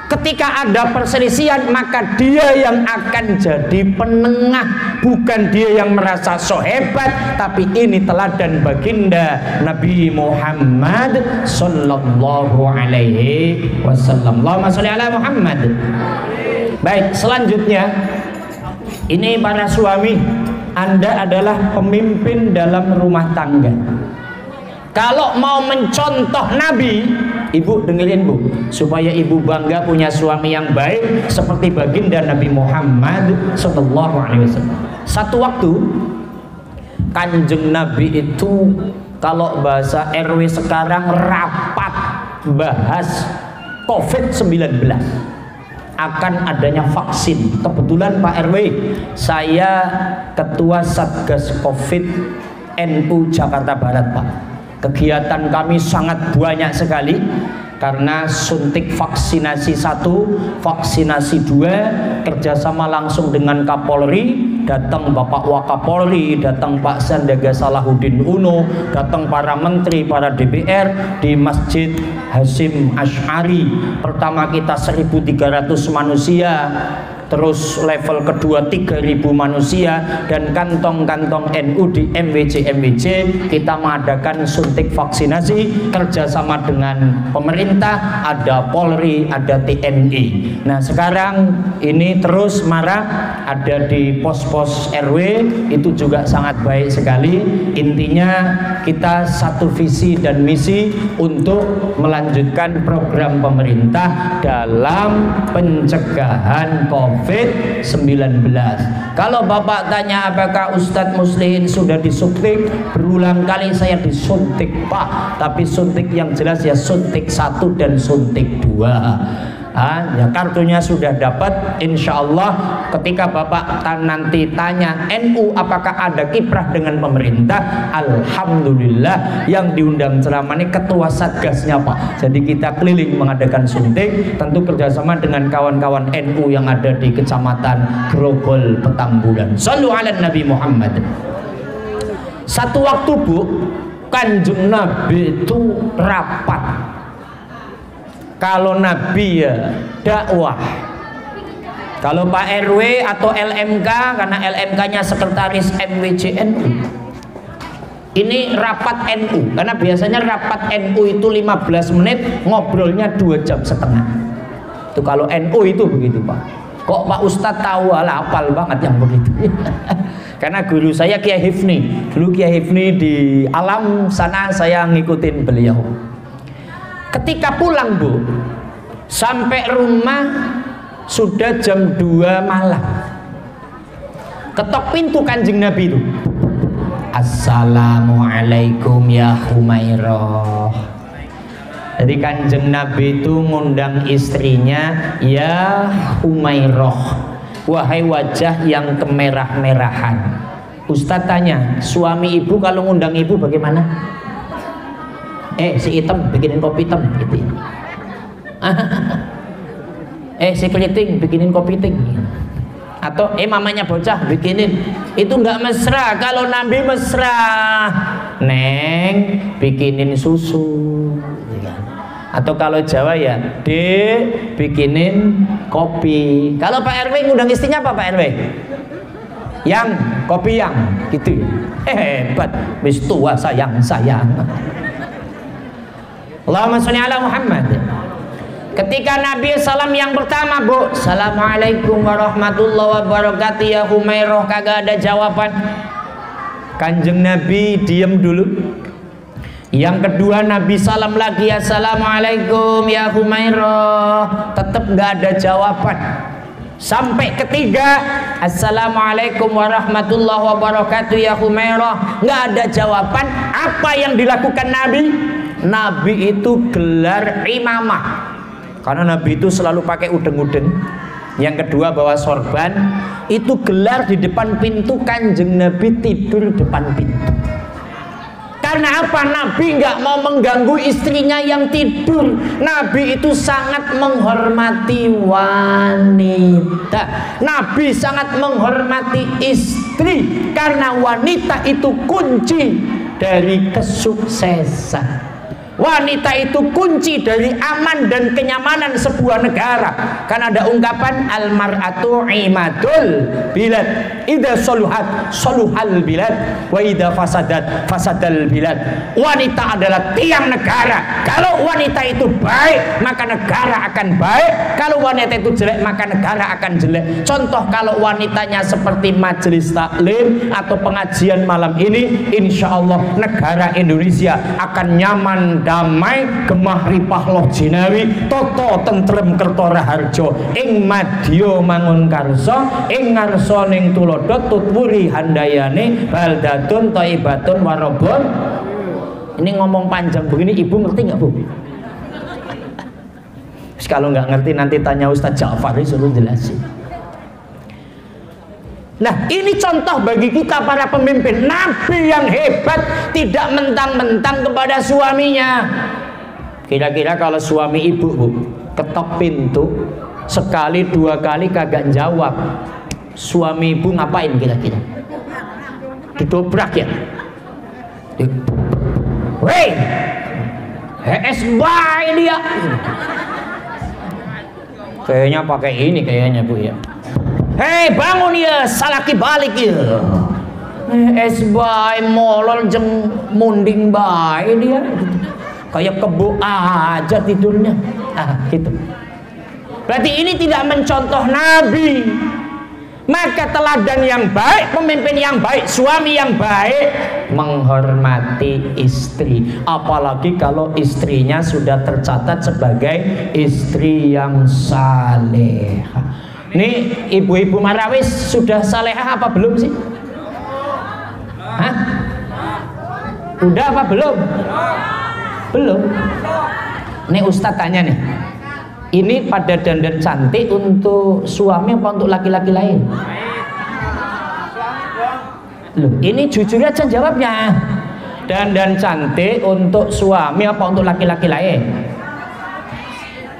Ketika ada perselisihan, maka dia yang akan jadi penengah, bukan dia yang merasa so hebat. Tapi ini teladan baginda Nabi Muhammad sallallahu alaihi wasallam. Allahumma sholli ala Muhammad. Baik, selanjutnya ini para suami, Anda adalah pemimpin dalam rumah tangga. Kalau mau mencontoh Nabi, ibu dengerin Bu, supaya ibu bangga punya suami yang baik seperti baginda Nabi Muhammad sallallahu alaihi wasallam. Satu waktu Kanjeng Nabi itu, kalau bahasa RW sekarang, rapat bahas COVID-19, akan adanya vaksin. Kebetulan Pak RW, saya ketua Satgas COVID NU Jakarta Barat Pak. Kegiatan kami sangat banyak sekali karena suntik vaksinasi 1, vaksinasi 2, kerjasama langsung dengan Kapolri, datang Bapak Wakapolri, datang Pak Sandiaga Salahuddin Uno, datang para menteri, para DPR di Masjid Hasyim Asy'ari. Pertama kita 1.300 manusia, terus level kedua 3.000 manusia, dan kantong-kantong NU di MWC kita mengadakan suntik vaksinasi kerjasama dengan pemerintah, ada Polri, ada TNI. Nah sekarang ini terus marak ada di pos-pos RW, itu juga sangat baik sekali. Intinya kita satu visi dan misi untuk melanjutkan program pemerintah dalam pencegahan COVID-19. Kalau Bapak tanya apakah Ustadz Muslihin sudah disuntik, berulang kali saya disuntik Pak, tapi suntik yang jelas ya suntik 1 dan suntik 2. Ya kartunya sudah dapat, insya Allah. Ketika Bapak nanti tanya NU apakah ada kiprah dengan pemerintah, alhamdulillah yang diundang ceramah ini ketua satgasnya Pak. Jadi kita keliling mengadakan suntik, tentu kerjasama dengan kawan-kawan NU yang ada di Kecamatan Grogol Petamburan. Shallu ala Nabi Muhammad. Satu waktu Bu, Kanjeng Nabi itu rapat. Kalau Nabi ya dakwah. Kalau Pak RW atau LMK, karena LMK-nya sekretaris MWCNU, ini rapat NU. Karena biasanya rapat NU itu 15 menit, ngobrolnya 2,5 jam. Itu kalau NU itu begitu Pak. Kok Pak Ustadz tahu, hafal banget yang begitu. Karena guru saya Kiai Hifni. Dulu Kiai Hifni di alam sana saya ngikutin beliau. Ketika pulang Bu, sampai rumah sudah jam 2 malam. Ketok pintu Kanjeng Nabi itu. Assalamualaikum ya Humairah. Jadi Kanjeng Nabi itu ngundang istrinya, ya Humairah, wahai wajah yang kemerah-merahan. Ustadz tanya, suami ibu kalau ngundang ibu bagaimana? Si hitam bikinin kopi hitam gitu. Si keriting bikinin kopi ting. Atau mamanya bocah bikinin. Itu nggak mesra. Kalau Nabi mesra, Neng bikinin susu. Atau kalau Jawa ya, Dek bikinin kopi. Kalau Pak RW ngundang istrinya apa Pak RW? Yang kopi yang gitu. Hebat, wis tua sayang. Allahumma sholli ala Muhammad. Ketika Nabi salam yang pertama Bu, Assalamualaikum warahmatullahi wabarakatuh ya Humairah, kagak ada jawaban. Kanjeng Nabi diem dulu. Yang kedua Nabi salam lagi, Assalamualaikum ya Humairah, tetap nggak ada jawaban. Sampai ketiga, Assalamualaikum warahmatullahi wabarakatuh ya Humairah, nggak ada jawaban. Apa yang dilakukan Nabi? Nabi itu gelar imamah, karena Nabi itu selalu pakai udeng-udeng. Yang kedua bawa sorban. Itu gelar di depan pintu. Kanjeng Nabi tidur depan pintu. Karena apa? Nabi nggak mau mengganggu istrinya yang tidur. Nabi itu sangat menghormati wanita. Nabi sangat menghormati istri, karena wanita itu kunci dari kesuksesan. Wanita itu kunci dari aman dan kenyamanan sebuah negara. Karena ada ungkapan al-mar'atu imadul bilad, idza saluhat saluhal bilad, wa idza fasadat fasadal bilad. Wanita adalah tiang negara. Kalau wanita itu baik, maka negara akan baik. Kalau wanita itu jelek, maka negara akan jelek. Contoh, kalau wanitanya seperti majelis taklim atau pengajian malam ini, insya Allah negara Indonesia akan nyaman, damai, gemah ripah loh jinawi, toto tentrem kertora harjo, ing madya mangun karso, ing ngarso ning tulodot tutwuri handayane baldatun thaibatun warobon. Ini ngomong panjang begini, ibu ngerti nggak Bu? Kalau nggak ngerti nanti tanya Ustadz Ja'far, suruh jelasin. Nah, ini contoh bagi kita para pemimpin. Nabi yang hebat tidak mentang-mentang kepada suaminya. Kira-kira kalau suami ibu Bu, ketok pintu sekali dua kali kagak jawab, suami ibu ngapain kira-kira? Didobrak ya? Weh, SBY dia. Kayaknya pakai ini kayaknya Bu ya. Hei bangun ya, salaki balik ya. SBY molol jeng munding bae dia. Kayak kebo aja tidurnya. Gitu. Berarti ini tidak mencontoh Nabi. Maka teladan yang baik, pemimpin yang baik, suami yang baik menghormati istri. Apalagi kalau istrinya sudah tercatat sebagai istri yang salehah. Ini ibu-ibu Marawis sudah salehah apa belum sih? Hah? Udah apa belum? Belum. Ini Ustadz tanya nih, ini pada dandan cantik untuk suami apa untuk laki-laki lain? Loh, ini jujur aja jawabnya. Dandan cantik untuk suami apa untuk laki-laki lain?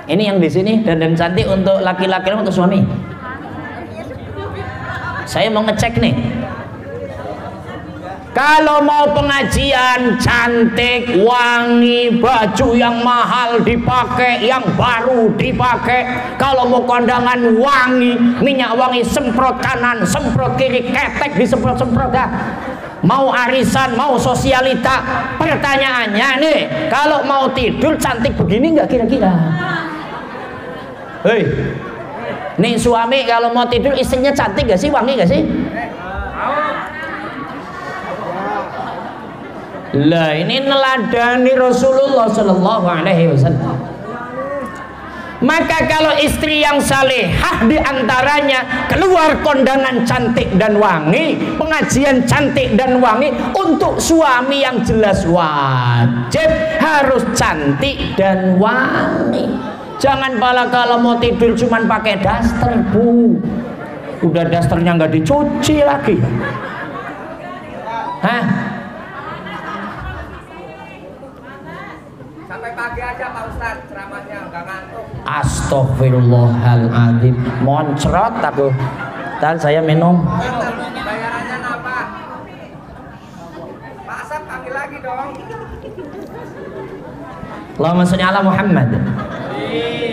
Ini yang di sini dandan cantik untuk laki-laki lain untuk suami. Saya mau ngecek nih. Kalau mau pengajian cantik, wangi, baju yang mahal dipakai, yang baru dipakai. Kalau mau kondangan wangi, minyak wangi semprot kanan, semprot kiri, ketek disemprot-semprot dah. Mau arisan, mau sosialita. Pertanyaannya nih, kalau mau tidur cantik begini nggak kira-kira? Hei, Nih suami kalau mau tidur istrinya cantik gak sih, wangi gak sih? Lah ini neladani Rasulullah Shallallahu Alaihi Wasallam. Maka kalau istri yang salehah diantaranya keluar kondangan cantik dan wangi, pengajian cantik dan wangi, untuk suami yang jelas wajib harus cantik dan wangi. Jangan pala kalau mau tidur cuman pakai daster, Bu. Udah dasternya nggak dicuci lagi. Hah? Sampai pagi aja Pak Ustadz ceramahnya, nggak ngantuk. Astagfirullahaladzim, moncrot aku. Dan saya minum. Bayarannya apa? Pak Asap panggil lagi dong. Allahumma sholli ala Muhammad.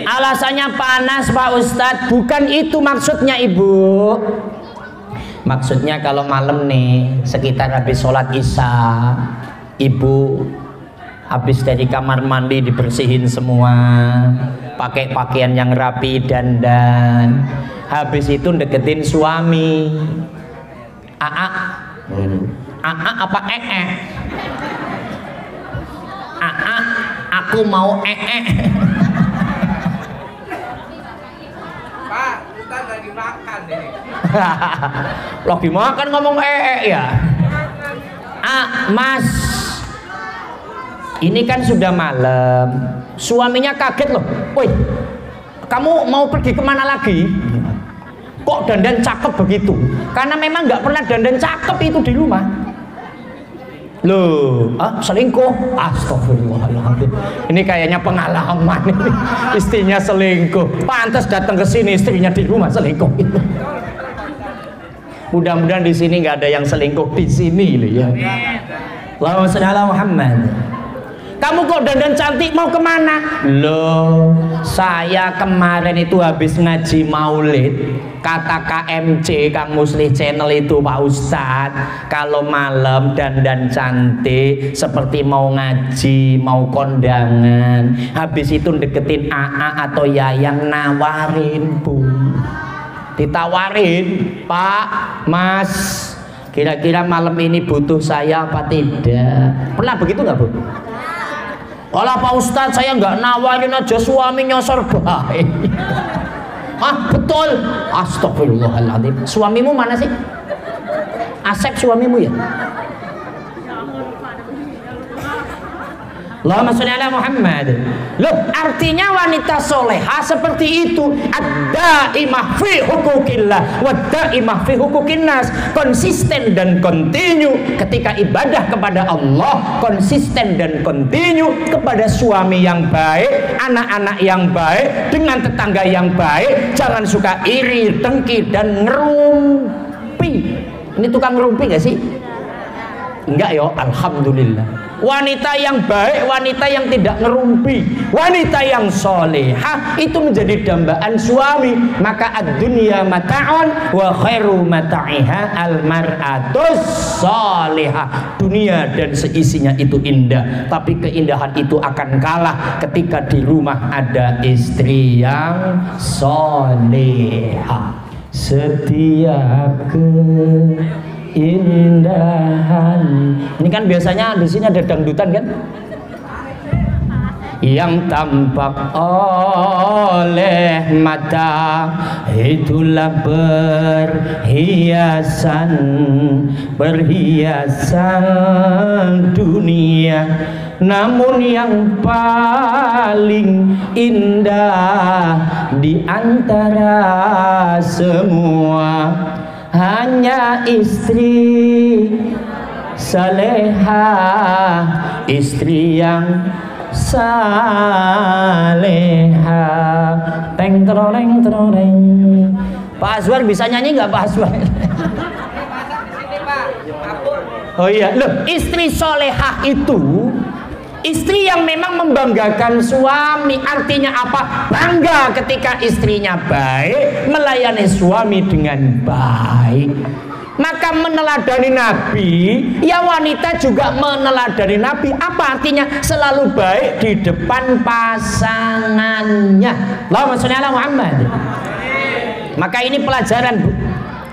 Alasannya panas Pak Ustadz, bukan itu maksudnya Ibu. Maksudnya kalau malam nih sekitar habis sholat isya, Ibu habis dari kamar mandi dibersihin semua, pakai pakaian yang rapi, dandan, habis itu deketin suami. Aa apa ee? Aa, aku mau ee. Pak, kita lagi makan nih. Lagi makan ngomong ee ya? Mas, ini kan sudah malam. Suaminya kaget loh. Woi, kamu mau pergi kemana lagi? Kok dandan cakep begitu? Karena memang nggak pernah dandan cakep itu di rumah. Loh, selingkuh? Astagfirullahaladzim. Ini kayaknya pengalaman ini. Istrinya selingkuh. Pantas datang ke sini istrinya di rumah selingkuh. Mudah-mudahan di sini nggak ada yang selingkuh di sini loh ya. Allahumma sholli ala Muhammad. Kamu kok dandan cantik mau kemana? Loh, saya kemarin itu habis ngaji maulid. Kata KMC, Kang Muslih Channel itu Pak Ustadz, kalau malam dandan cantik seperti mau ngaji, mau kondangan, habis itu deketin AA atau Yayang, nawarin Bu. Ditawarin, Pak, Mas, kira-kira malam ini butuh saya apa tidak? Pernah begitu nggak Bu? Walah Pak Ustadz, saya nggak nawarin aja, suami nyosor baik. Betul. Astagfirullahaladzim. Suamimu mana sih? Asep suamimu ya? Allahumma sholli ala Muhammad. Loh, artinya wanita soleha seperti itu, ad-daimah fi hukukillah wa daimah fi hukukinnas, konsisten dan kontinu ketika ibadah kepada Allah, konsisten dan kontinu kepada suami yang baik, anak-anak yang baik, dengan tetangga yang baik. Jangan suka iri, dengki dan ngerumpi. Ini tukang ngerumpi gak sih? Enggak ya, alhamdulillah. Wanita yang baik, wanita yang tidak ngerumpi, wanita yang solehah itu menjadi dambaan suami. Maka ad-dunya mata'un wa khairu mata'iha al-mar'atus solehah. Dunia dan seisinya itu indah, tapi keindahan itu akan kalah ketika di rumah ada istri yang solehah. Setiap keindahan. Ini kan biasanya di sini ada dangdutan kan? Yang tampak oleh mata itulah perhiasan dunia, namun yang paling indah di antara semua hanya istri salehah, istri yang salehah. Teng teroreng teroreng. Pak Azwar bisa nyanyi nggak Pak Azwar? Oh iya, loh, istri solehah itu istri yang memang membanggakan suami. Artinya apa? Bangga ketika istrinya baik, melayani suami dengan baik. Maka meneladani Nabi, ya wanita juga meneladani Nabi. Apa artinya? Selalu baik di depan pasangannya. Allahumma sholli ala Muhammad. Maka ini pelajaran, Bu.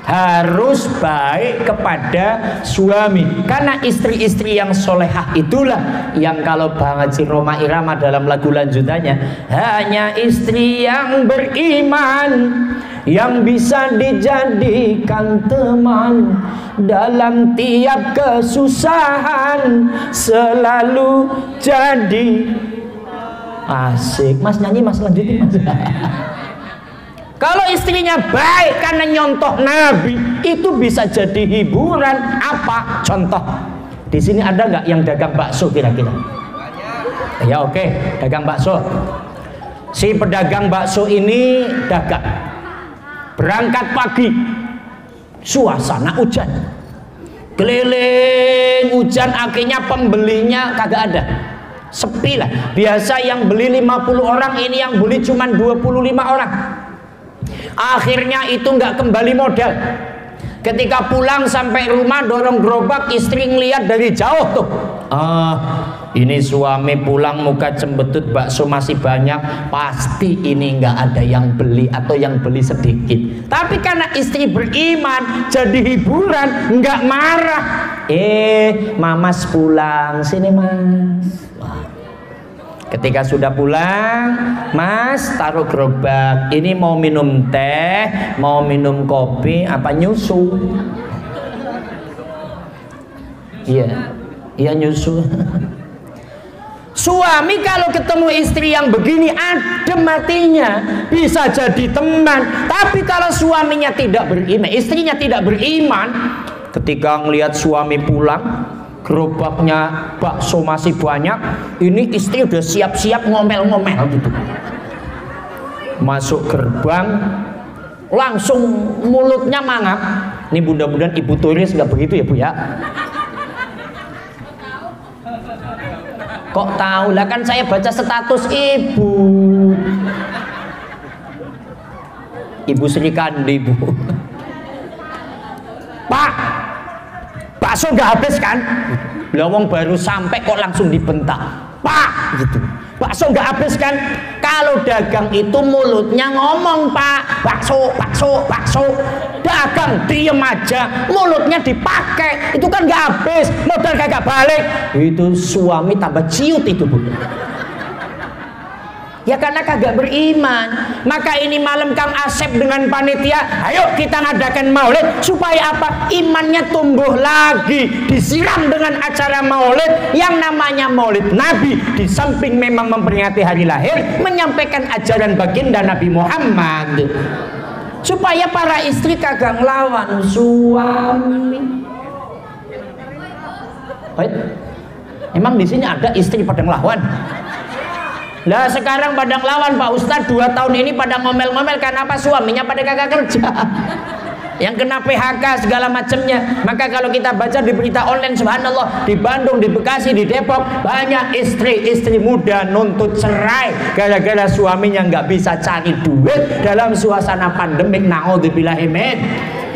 Harus baik kepada suami, karena istri-istri yang solehah itulah yang kalau Bang Haji Roma Irama dalam lagu lanjutannya, hanya istri yang beriman yang bisa dijadikan teman dalam tiap kesusahan, selalu jadi asik. Mas nyanyi, Mas lanjutin, Mas. Kalau istrinya baik karena nyontoh Nabi, itu bisa jadi hiburan. Apa contoh? Di sini ada nggak yang dagang bakso kira-kira? Ya oke, dagang bakso. Si pedagang bakso ini dagang, berangkat pagi, suasana hujan, keliling hujan, akhirnya pembelinya kagak ada, sepi lah. Biasa yang beli 50 orang, ini yang beli cuma 25 orang. Akhirnya itu nggak kembali modal. Ketika pulang sampai rumah dorong gerobak, istri ngeliat dari jauh tuh, ini suami pulang muka cembetut, bakso masih banyak, pasti ini nggak ada yang beli atau yang beli sedikit. Tapi karena istri beriman, jadi hiburan, nggak marah. Mamas pulang, sini Mas. Ketika sudah pulang, Mas taruh gerobak. Ini mau minum teh, mau minum kopi, apa nyusu? Iya nyusu. Suami kalau ketemu istri yang begini adem hatinya, bisa jadi teman. Tapi kalau suaminya tidak beriman, istrinya tidak beriman, ketika ngelihat suami pulang, gerobaknya bakso masih banyak, ini istri udah siap-siap ngomel-ngomel gitu. Masuk gerbang, langsung mulutnya mangap. Ini mudah-mudahan ibu turis nggak begitu ya Bu ya. Kok tahu lah, kan saya baca status ibu. Ibu Sri Kandi, Bu. Pak, bakso nggak habis kan? Lawang baru sampai kok langsung dibentak, Pak, gitu. Bakso nggak habis kan? Kalau dagang itu mulutnya ngomong, Pak, bakso, bakso, bakso. Dagang diem aja, mulutnya dipakai, itu kan nggak habis, modal kagak balik. Itu suami tambah ciut itu, Bu. Ya karena kagak beriman. Maka ini malam Kang Asep dengan panitia, ayo kita ngadakan maulid. Supaya apa? Imannya tumbuh lagi. Disiram dengan acara maulid. Yang namanya maulid Nabi, di samping memang memperingati hari lahir, menyampaikan ajaran baginda Nabi Muhammad. Supaya para istri kagak ngelawan suami. Emang di sini ada istri pada ngelawan? Lah sekarang pada ngelawan Pak Ustadz, 2 tahun ini pada ngomel-ngomel karena apa? Suaminya pada kagak kerja, yang kena PHK segala macamnya. Maka kalau kita baca di berita online, subhanallah, di Bandung, di Bekasi, di Depok, banyak istri-istri muda nuntut cerai gara-gara suaminya nggak bisa cari duit dalam suasana pandemik. Naudzubillahimin.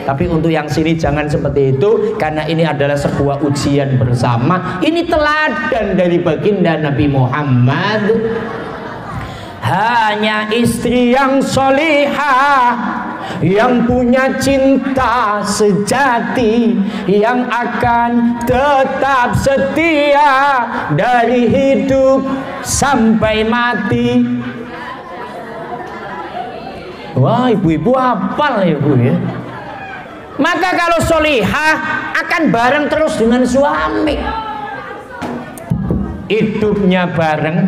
Tapi untuk yang sini jangan seperti itu, karena ini adalah sebuah ujian bersama. Ini teladan dari baginda Nabi Muhammad. Hanya istri yang solihah, yang punya cinta sejati, yang akan tetap setia dari hidup sampai mati. Wah, ibu-ibu hafal ya Bu ya. Maka kalau solihah akan bareng terus dengan suami, hidupnya bareng.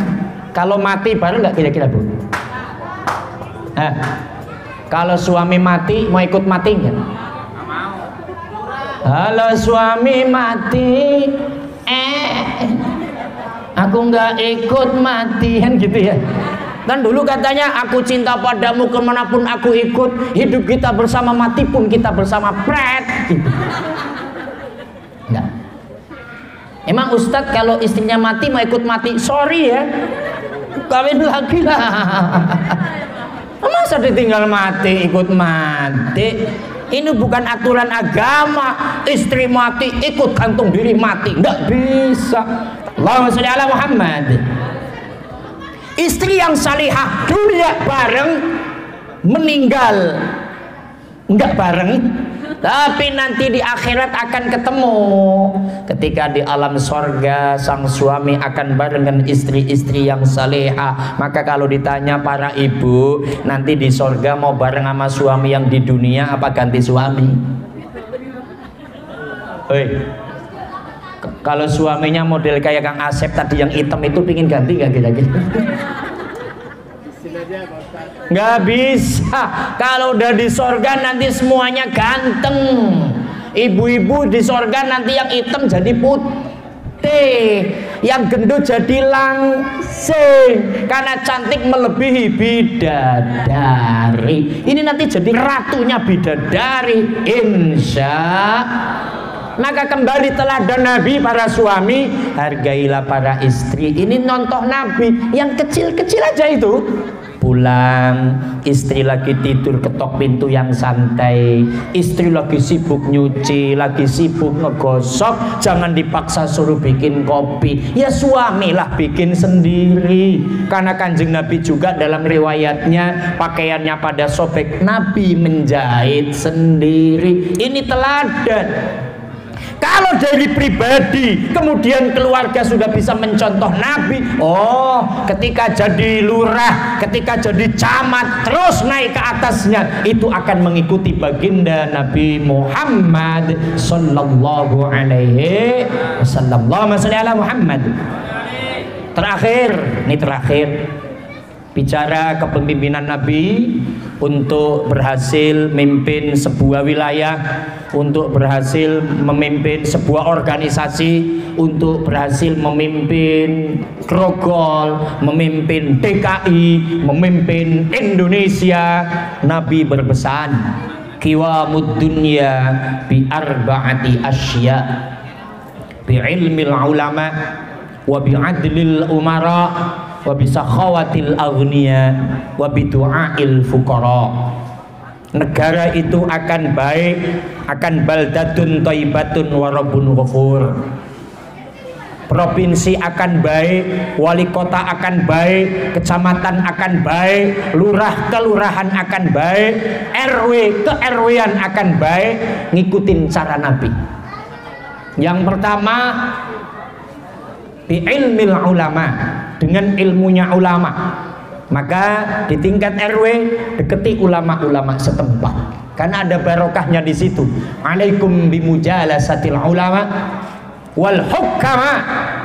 Kalau mati bareng nggak kira-kira Bu? Kalau suami mati mau ikut mati nggak? Kalau suami mati, aku nggak ikut mati, kan gitu ya. Kan dulu katanya, aku cinta padamu kemanapun aku ikut, hidup kita bersama, mati pun kita bersama, pret gitu. Enggak. Emang Ustadz kalau istrinya mati mau ikut mati? Sorry ya, kawin lagi lah. Masa ditinggal mati ikut mati? Ini bukan aturan agama. Istri mati ikut gantung diri mati, nggak bisa. Allahumma sholli ala Muhammad. Istri yang salihah dunia bareng, meninggal enggak bareng, tapi nanti di akhirat akan ketemu. Ketika di alam sorga sang suami akan bareng dengan istri-istri yang salehah. Maka kalau ditanya para ibu, nanti di sorga mau bareng sama suami yang di dunia apa ganti suami? Kalau suaminya model kayak Kang Asep tadi yang hitam itu, pingin ganti nggak kira-kira? Nggak bisa. Kalau udah di sorga nanti semuanya ganteng. Ibu-ibu di sorga nanti yang hitam jadi putih, yang gendut jadi langsing, karena cantik melebihi bidadari. Ini nanti jadi ratunya bidadari, insya. Maka kembali teladan Nabi para suami, hargailah para istri. Ini contoh Nabi yang kecil-kecil aja itu. Pulang, istri lagi tidur ketok pintu yang santai, istri lagi sibuk nyuci, lagi sibuk ngegosok, jangan dipaksa suruh bikin kopi. Ya suamilah bikin sendiri. Karena Kanjeng Nabi juga dalam riwayatnya pakaiannya pada sobek, Nabi menjahit sendiri. Ini teladan. Kalau dari pribadi kemudian keluarga sudah bisa mencontoh Nabi, oh ketika jadi lurah, ketika jadi camat, terus naik ke atasnya, itu akan mengikuti baginda Nabi Muhammad sallallahu alaihi wasallam. Allahumma shalli ala Muhammad. Terakhir bicara kepemimpinan Nabi untuk berhasil memimpin sebuah wilayah, untuk berhasil memimpin sebuah organisasi, untuk berhasil memimpin Grogol, memimpin DKI, memimpin Indonesia. Nabi berpesan, qiwamud dunya bi arba'ati asya, bi ilmil ulama wa bi adlil umara wa bi sakhawatil aghniya wa bi du'ail fuqara. Negara itu akan baik, akan baldatun thayyibatun wa rabbun ghafur. Provinsi akan baik, wali kota akan baik, kecamatan akan baik, lurah kelurahan akan baik, RW ke RW-an akan baik, ngikutin cara Nabi. Yang pertama, bi ilmil ulama, dengan ilmunya ulama. Maka di tingkat RW deketi ulama-ulama setempat, karena ada barokahnya di situ. Alaikum bimujalasatil ulama wal hukama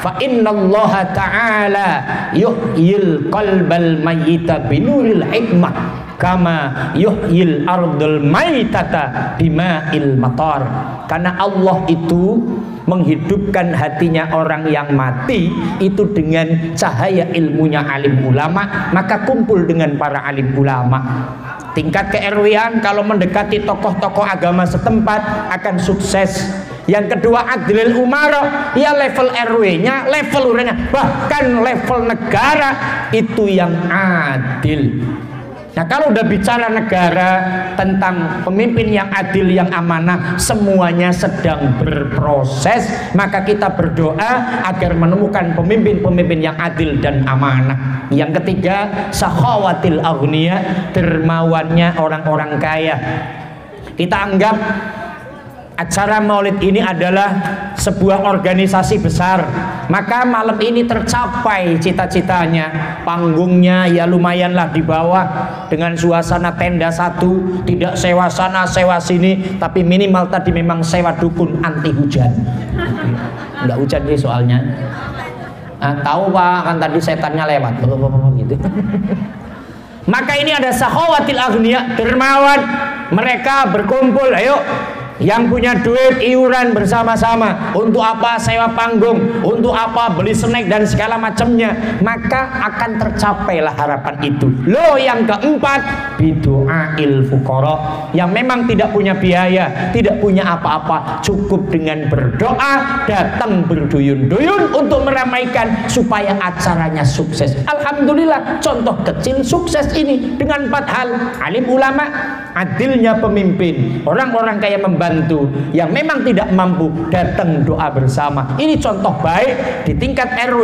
fa innallaha ta'ala yuhyil qalbal mayyita binuril hikmah kama yuhyil ardul maitata bima'il matar. Karena Allah itu menghidupkan hatinya orang yang mati itu dengan cahaya ilmunya alim ulama. Maka kumpul dengan para alim ulama. Tingkat ke-RW-an kalau mendekati tokoh-tokoh agama setempat akan sukses. Yang kedua, adlil umara, ya level RW-nya, level lurahnya, bahkan level negara itu yang adil. Nah, kalau udah bicara negara tentang pemimpin yang adil, yang amanah, semuanya sedang berproses. Maka kita berdoa agar menemukan pemimpin-pemimpin yang adil dan amanah. Yang ketiga, sakhawatil aghniya, dermawannya orang-orang kaya. Kita anggap acara maulid ini adalah sebuah organisasi besar, maka malam ini tercapai cita-citanya. Panggungnya ya lumayanlah di bawah dengan suasana tenda satu, tidak sewa sana sewa sini, tapi minimal tadi memang sewa dukun anti hujan. Enggak hujan sih soalnya. Tahu Pak, kan tadi setannya lewat gitu. Maka ini ada sakhawatil aghniya, dermawan. Mereka berkumpul, ayo yang punya duit iuran bersama-sama. Untuk apa sewa panggung, untuk apa beli snack dan segala macamnya. Maka akan tercapailah harapan itu. Loh, yang keempat, bidu'ail fuqara, yang memang tidak punya biaya, tidak punya apa-apa, cukup dengan berdoa, datang berduyun-duyun untuk meramaikan supaya acaranya sukses. Alhamdulillah, contoh kecil sukses ini dengan 4 hal. Alim ulama, adilnya pemimpin, orang-orang kaya membantu, yang memang tidak mampu datang doa bersama. Ini contoh baik di tingkat RW,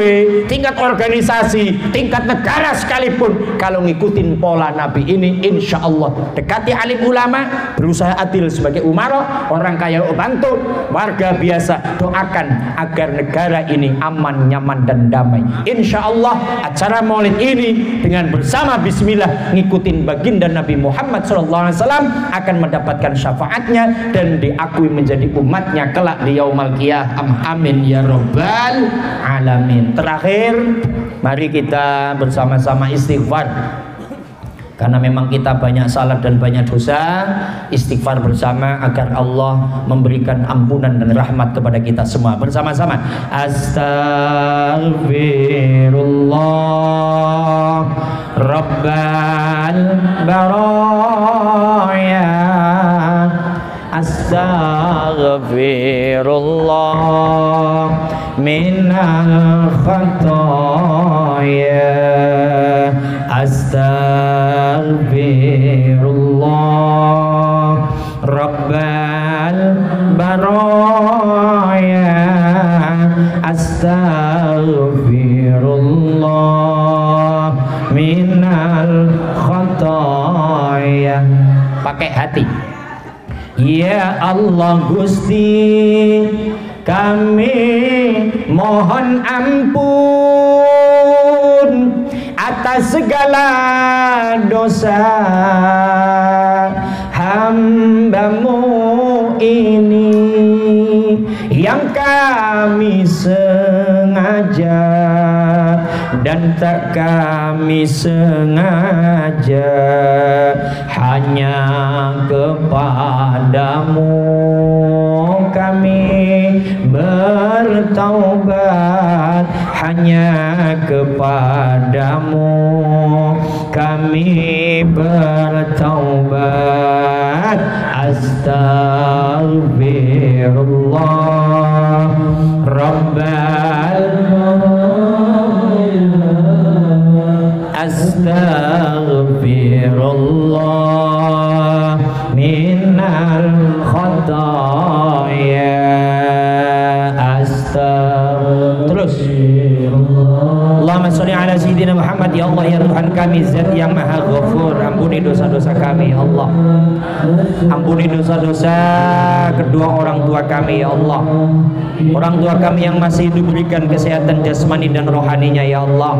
tingkat organisasi, tingkat negara sekalipun. Kalau ngikutin pola Nabi ini, insya Allah dekati alim ulama, berusaha adil sebagai umarah, orang kaya bantu, warga biasa doakan agar negara ini aman, nyaman dan damai. Insya Allah acara maulid ini dengan bersama bismillah ngikutin baginda Nabi Muhammad SAW akan mendapatkan syafaatnya dan diakui menjadi umatnya kelak di yaumul qiyamah. Amin ya rabbal alamin. Terakhir, mari kita bersama-sama istighfar. Karena memang kita banyak salah dan banyak dosa, istighfar bersama agar Allah memberikan ampunan dan rahmat kepada kita semua. Bersama-sama, Astaghfirullah Rabbal Baraya, Astaghfirullah minal khataya, Astaghfirullah Rabbal Baraya, Astaghfirullah minal khataya. Pakai hati. Ya Allah Gusti, kami mohon ampun atas segala dosa hamba-Mu ini yang kami sengaja dan tak kami sengaja, hanya kepadamu kami bertaubat, hanya kepadamu kami bertaubat. Astaghfirullah Rabbal Astaghfirullah minal khataya. Terus Allahumma sholli ala sayyidina Muhammad. Ya Allah, ya Tuhan kami, zat yang maha ghafur, ampuni dosa-dosa kami ya Allah. Ampuni dosa-dosa kedua orang tua kami ya Allah. Orang tua kami yang masih hidup berikan kesehatan jasmani dan rohaninya ya Allah.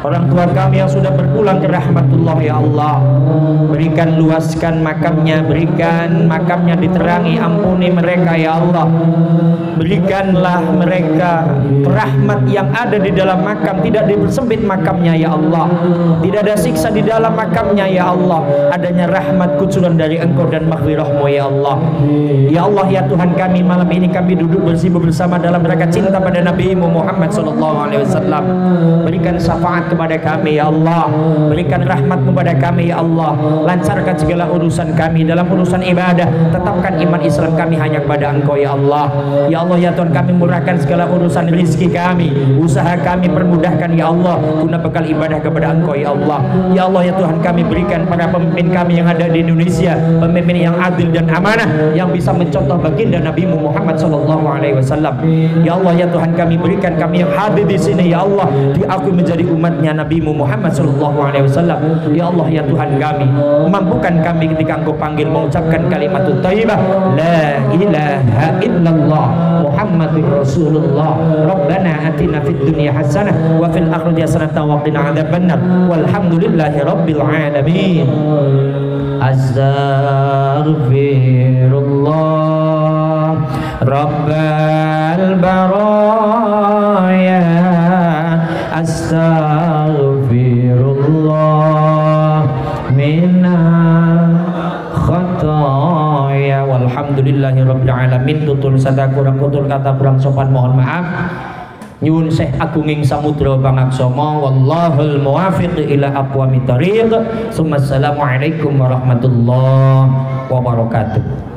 Orang tua kami yang sudah berpulang ke rahmatullah ya Allah, berikan luaskan makamnya, berikan makamnya diterangi, ampuni mereka ya Allah. Berikanlah mereka rahmat yang ada di dalam makam, tidak dipersempit makamnya ya Allah, tidak ada siksa di dalam makamnya ya Allah, adanya rahmat kucuran dari Engkau dan maghfirah-Mu ya Allah. Ya Allah ya Tuhan kami, malam ini kami duduk bersama bersama dalam rangka cinta pada Nabi-Mu Muhammad SAW. Berikan syafaat kepada kami ya Allah, berikan rahmat kepada kami ya Allah, lancarkan segala urusan kami dalam urusan ibadah, tetapkan iman Islam kami hanya kepada Engkau ya Allah. Ya Allah ya Tuhan kami, murahkan segala urusan rezeki kami, usaha kami permudahkan ya Allah, guna bekal ibadah kepada Engkau ya Allah. Ya Allah ya Tuhan kami, berikan para pemimpin kami yang ada di Indonesia pemimpin yang adil dan amanah, yang bisa mencontoh baginda Nabi-Mu Muhammad SAW. Ya Allah ya Tuhan kami, berikan kami yang hadir di sini ya Allah diakui menjadi umatnya Nabi-Mu Muhammad SAW. Ya Allah ya Tuhan kami, mampukan kami ketika Engkau panggil mengucapkan kalimat thayyibah la ilaha illallah Muhammadur Rasulullah. Rabbana atina fid dunya hasanah wa fil akhirati hasanah wa qina adzabannar. Walhamdulillahi rabbil alamin. Astaghfirullah Rabbal Baraya, Astaghfirullah minal khataya. Walhamdulillahi rabbil alamin. Tutur sada kurang tutur kata kurang sopan mohon maaf. Nyuwun Syekh Agunging Samudra Pangaksama, wallahul muwaffiq ila aqwamit thariq. Assalamualaikum warahmatullahi wabarakatuh.